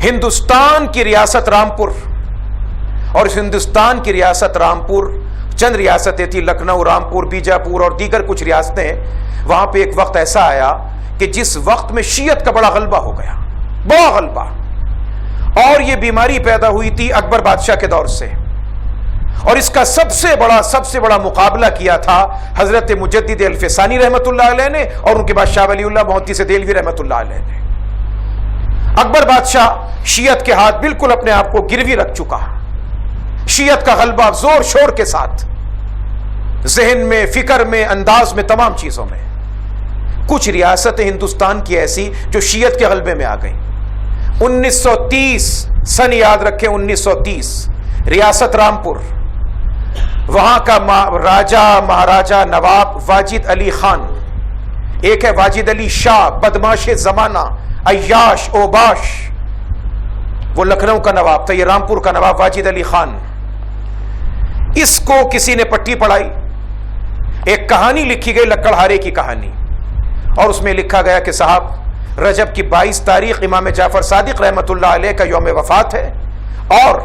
S2: ہندوستان کی ریاست رامپور اور اس ہندوستان کی ریاست رامپور، چند ریاستیں تھی، لکھنؤ، رامپور، بیجاپور اور دیگر کچھ ریاستیں، وہاں پہ ایک وقت ایسا آیا کہ جس وقت میں شیعت کا بڑا غلبہ ہو گیا، بڑا غلبہ، اور یہ بیماری پیدا ہوئی تھی اکبر بادشاہ کے دور سے، اور اس کا سب سے بڑا مقابلہ کیا تھا حضرت مجدد الفسانی رحمت اللہ علیہ نے اور ان کے بعد شاہ ولی اللہ محدث دہلوی رحمت اللہ علیہ نے۔ اکبر بادشاہ شیعت کے ہاتھ بالکل اپنے آپ کو گروی رکھ چکا، شیعت کا غلبہ زور شور کے ساتھ، ذہن میں، فکر میں، انداز میں، تمام چیزوں میں۔ کچھ ریاستیں ہندوستان کی ایسی جو شیعت کے غلبے میں آ گئیں۔ 1930 سن یاد رکھیں، 1930 ریاست رامپور، وہاں کا مہاراجہ نواب واجد علی خان، ایک ہے واجد علی شاہ بدماش زمانہ، عیاش اوباش، وہ لکھنؤ کا نواب تھا، یہ رامپور کا نواب واجد علی خان۔ اس کو کسی نے پٹی پڑھائی، ایک کہانی لکھی گئی لکڑہارے کی کہانی، اور اس میں لکھا گیا کہ صاحب رجب کی 22 تاریخ امام جعفر صادق رحمت اللہ علیہ کا یوم وفات ہے، اور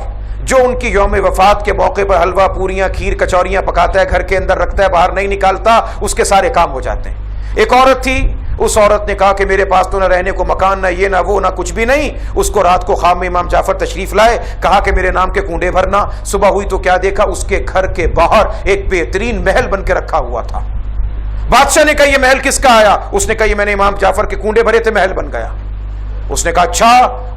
S2: جو ان کی یوم وفات کے موقع پر حلوہ، پوریاں، کھیر، کچوریاں پکاتا ہے، گھر کے اندر رکھتا ہے، باہر نہیں نکالتا، اس کے سارے کام ہو جاتے ہیں۔ ایک عورت تھی، اس عورت نے کہا کہ میرے پاس تو نہ رہنے کو مکان، نہ یہ نہ وہ، نہ کچھ بھی نہیں۔ اس کو رات کو خواب میں امام جعفر تشریف لائے، کہا کہ میرے نام کے کنڈے بھرنا۔ صبح ہوئی تو کیا دیکھا، اس کے گھر کے باہر ایک بہترین محل بن کے رکھا ہوا تھا۔ بادشاہ نے کہا یہ محل کس کا آیا؟ اس نے کہا یہ میں نے امام جعفر کے کنڈے بھرے تھے، محل بن گیا۔ اس نے کہا اچھا،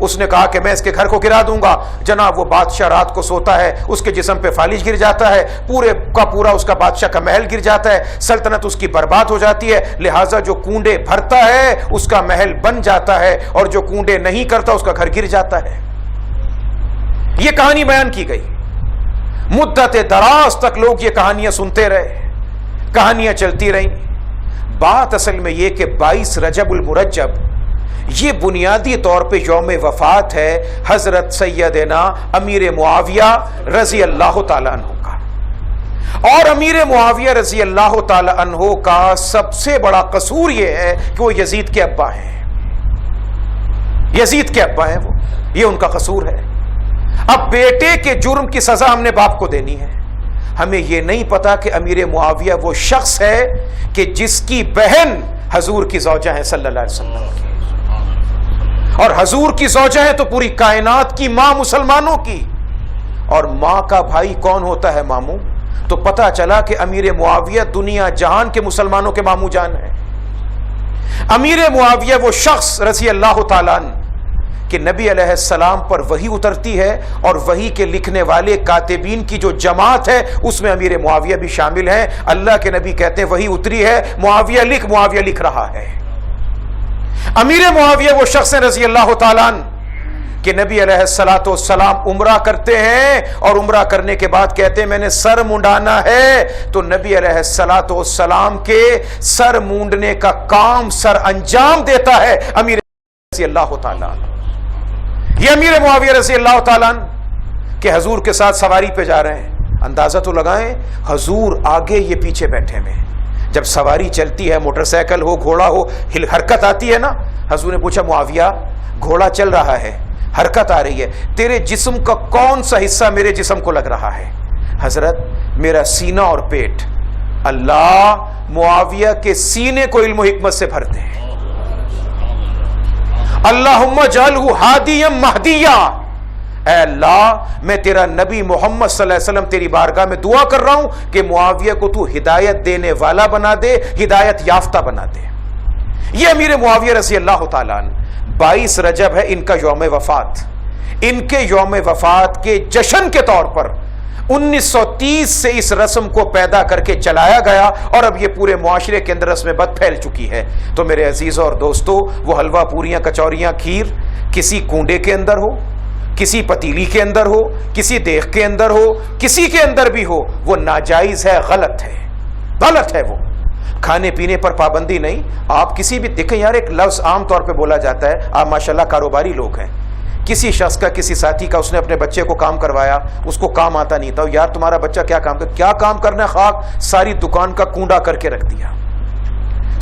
S2: اس نے کہا کہ میں اس کے گھر کو گرا دوں گا۔ جناب وہ بادشاہ رات کو سوتا ہے، اس کے جسم پہ فالج گر جاتا ہے، پورے کا پورا اس کا بادشاہ کا محل گر جاتا ہے، سلطنت اس کی برباد ہو جاتی ہے۔ لہٰذا جو کنڈے بھرتا ہے اس کا محل بن جاتا ہے، اور جو کنڈے نہیں کرتا اس کا گھر گر جاتا ہے۔ یہ کہانی بیان کی گئی، مدت دراز تک لوگ یہ کہانیاں سنتے رہے، کہانیاں چلتی رہیں۔ بات اصل میں یہ کہ 22 رجب المرجب یہ بنیادی طور پہ یوم وفات ہے حضرت سیدنا امیر معاویہ رضی اللہ تعالیٰ عنہ کا، اور امیر معاویہ رضی اللہ تعالیٰ عنہ کا سب سے بڑا قصور یہ ہے کہ وہ یزید کے ابا ہیں، یزید کے ابا ہیں وہ، یہ ان کا قصور ہے۔ اب بیٹے کے جرم کی سزا ہم نے باپ کو دینی ہے۔ ہمیں یہ نہیں پتا کہ امیر معاویہ وہ شخص ہے کہ جس کی بہن حضور کی زوجہ ہیں صلی اللہ علیہ وسلم کی، اور حضور کی زوجہ ہے تو پوری کائنات کی ماں مسلمانوں کی، اور ماں کا بھائی کون ہوتا ہے؟ ماموں۔ تو پتا چلا کہ امیر معاویہ دنیا جہان کے مسلمانوں کے ماموں جان ہیں۔ امیر معاویہ وہ شخص رضی اللہ تعالیٰ عنہ کہ نبی علیہ السلام پر وحی اترتی ہے، اور وحی کے لکھنے والے کاتبین کی جو جماعت ہے اس میں امیر معاویہ بھی شامل ہیں۔ اللہ کے نبی کہتے ہیں وحی اتری ہے، معاویہ لکھ رہا ہے۔ امیر معاویہ وہ شخص رضی اللہ تعالیٰ عنہ کہ نبی علیہ السلام عمرہ کرتے ہیں، اور عمرہ کرنے کے بعد کہتے ہیں میں نے سر منڈانا ہے، تو نبی علیہ السلام کے سر مونڈنے کا کام سر انجام دیتا ہے امیر رضی اللہ تعالیٰ عنہ۔ یہ امیر معاویہ رضی اللہ تعالیٰ عنہ کہ حضور کے ساتھ سواری پہ جا رہے ہیں، اندازہ تو لگائیں، حضور آگے یہ پیچھے بیٹھے میں۔ جب سواری چلتی ہے، موٹر سائیکل ہو، گھوڑا ہو، حرکت آتی ہے نا، حضور نے پوچھا معاویہ گھوڑا چل رہا ہے، حرکت آ رہی ہے، تیرے جسم کا کون سا حصہ میرے جسم کو لگ رہا ہے؟ حضرت میرا سینہ اور پیٹ۔ اللہ معاویہ کے سینے کو علم و حکمت سے بھر دے۔ اللہم اجعلہ ہادیا مہدیا، اے اللہ میں تیرا نبی محمد صلی اللہ علیہ وسلم تیری بارگاہ میں دعا کر رہا ہوں کہ معاویہ کو تو ہدایت دینے والا بنا دے، ہدایت یافتہ بنا دے۔ یہ امیر معاویہ رضی اللہ تعالیٰ عنہ 22 رجب ہے ان کا یوم وفات۔ ان کے یوم وفات کے جشن کے طور پر 1930 سے اس رسم کو پیدا کر کے چلایا گیا، اور اب یہ پورے معاشرے کے اندر رسم بد پھیل چکی ہے۔ تو میرے عزیزوں اور دوستو، وہ حلوہ، پوریاں، کچوریاں، کھیر کسی کنڈے کے اندر ہو، کسی پتیلی کے اندر ہو، کسی دیگ کے اندر ہو، کسی کے اندر بھی ہو، وہ ناجائز ہے، غلط ہے، غلط ہے۔ وہ کھانے پینے پر پابندی نہیں۔ آپ کسی بھی دیکھیں یار، ایک لفظ عام طور پہ بولا جاتا ہے، آپ ماشاءاللہ کاروباری لوگ ہیں، کسی شخص کا، کسی ساتھی کا، اس نے اپنے بچے کو کام کروایا، اس کو کام آتا نہیں تھا، یار تمہارا بچہ کیا کام کر، کیا کام کرنا ہے، خاک ساری دکان کا کنڈا کر کے رکھ دیا،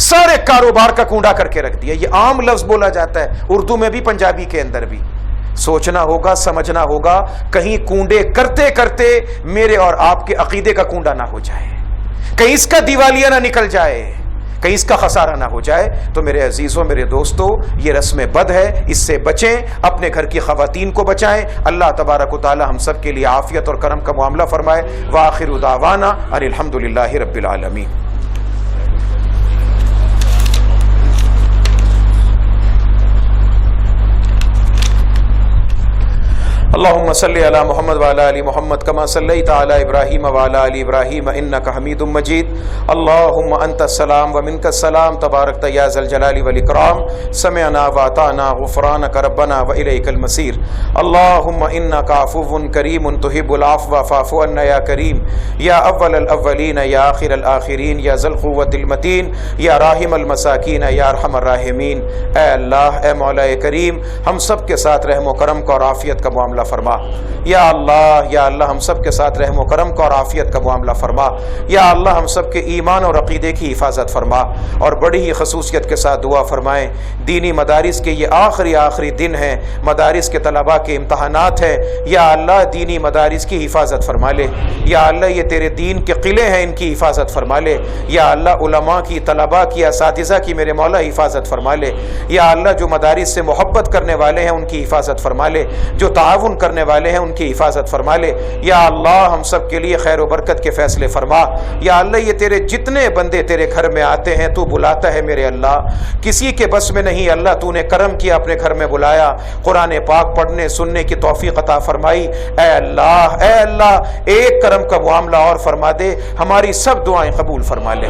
S2: سارے کاروبار کا کنڈا کر کے رکھ دیا۔ یہ عام لفظ بولا جاتا ہے، اردو میں بھی، پنجابی کے اندر بھی۔ سوچنا ہوگا, سمجھنا ہوگا, کہیں کنڈے کرتے کرتے میرے اور آپ کے عقیدے کا کنڈا نہ ہو جائے, کہیں اس کا دیوالیہ نہ نکل جائے, کہیں اس کا خسارہ نہ ہو جائے. تو میرے عزیزوں, میرے دوستوں, یہ رسم بد ہے, اس سے بچیں, اپنے گھر کی خواتین کو بچائیں. اللہ تبارک و تعالی ہم سب کے لیے عافیت اور کرم کا معاملہ فرمائے. وآخر دعوانا ان الحمدللہ رب العالمین. اللهم صل على محمد وعلى ال محمد كما صليت على ابراهيم وعلى ال ابراهيم انك حميد مجيد. اللهم انت السلام ومنك السلام تباركت يا ذا الجلال والاكرام. سمعنا واطعنا غفرانك ربنا واليك المصير. اللهم انك عفو كريم تحب العفو فاعف عنا يا كريم. يا اول الاولين يا اخر الاخرين يا ذا القوة المتين يا راحم المساکین یا ارحم الراحمین. اے اللہ, اے مولا کریم, ہم سب کے ساتھ رحم و کرم کا اور عافیت کا معاملہ فرما. یا اللہ, یا اللہ, ہم سب کے ساتھ رحم و کرم کا اور عافیت کا معاملہ فرما. یا اللہ, ہم سب کے ایمان اور عقیدے کی حفاظت فرما. اور بڑی ہی خصوصیت کے ساتھ دعا فرمائیں, دینی مدارس کے یہ آخری دن ہیں, مدارس کے طلباء کے امتحانات ہیں. یا اللہ, دینی مدارس کی حفاظت فرما لے. یا اللہ, یہ تیرے دین کے قلعے ہیں, ان کی حفاظت فرما لے. یا اللہ, علماء کی, طلباء کی, اساتذہ کی میرے مولا حفاظت فرما لے. یا اللہ, جو مدارس سے محبت کرنے والے ہیں ان کی حفاظت فرما لے, جو تعاون کرنے والے ہیں ان کی حفاظت فرما لے. یا اللہ, ہم سب کے لیے خیر و برکت کے فیصلے فرما. یا اللہ, یہ تیرے جتنے بندے تیرے گھر میں آتے ہیں تو بلاتا ہے میرے اللہ, کسی کے بس میں نہیں. اللہ, تو نے کرم کیا, اپنے گھر میں بلایا, قرآن پاک پڑھنے سننے کی توفیق عطا فرمائی. اے اللہ, اے اللہ, ایک کرم کا معاملہ اور فرما دے, ہماری سب دعائیں قبول فرما لے.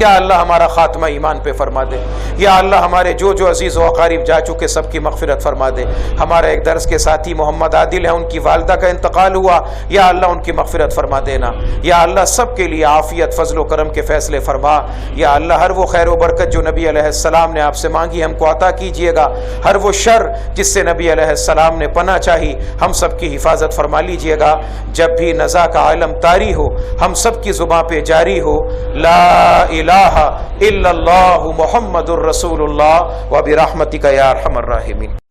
S2: یا اللہ, ہمارا خاتمہ ایمان پہ فرما دے. یا اللہ, ہمارے جو عزیز و اقارب جا چکے سب کی مغفرت فرما دے. ہمارا ایک درس کے ساتھی محمد عادل ہیں, ان کی والدہ کا انتقال ہوا. یا اللہ, ان کی مغفرت فرما دینا. یا اللہ, سب کے لیے عافیت, فضل و کرم کے فیصلے فرما. یا اللہ, ہر وہ خیر و برکت جو نبی علیہ السلام نے آپ سے مانگی ہم کو عطا کیجیے گا. ہر وہ شر جس سے نبی علیہ السلام نے پناہ چاہی ہم سب کی حفاظت فرما لیجیے گا. جب بھی نزا کا عالم طاری ہو, ہم سب کی زباں پہ جاری ہو لا الہ الا اللہ محمد الرسول اللہ وبرحمتک یا ارحم الراحمین.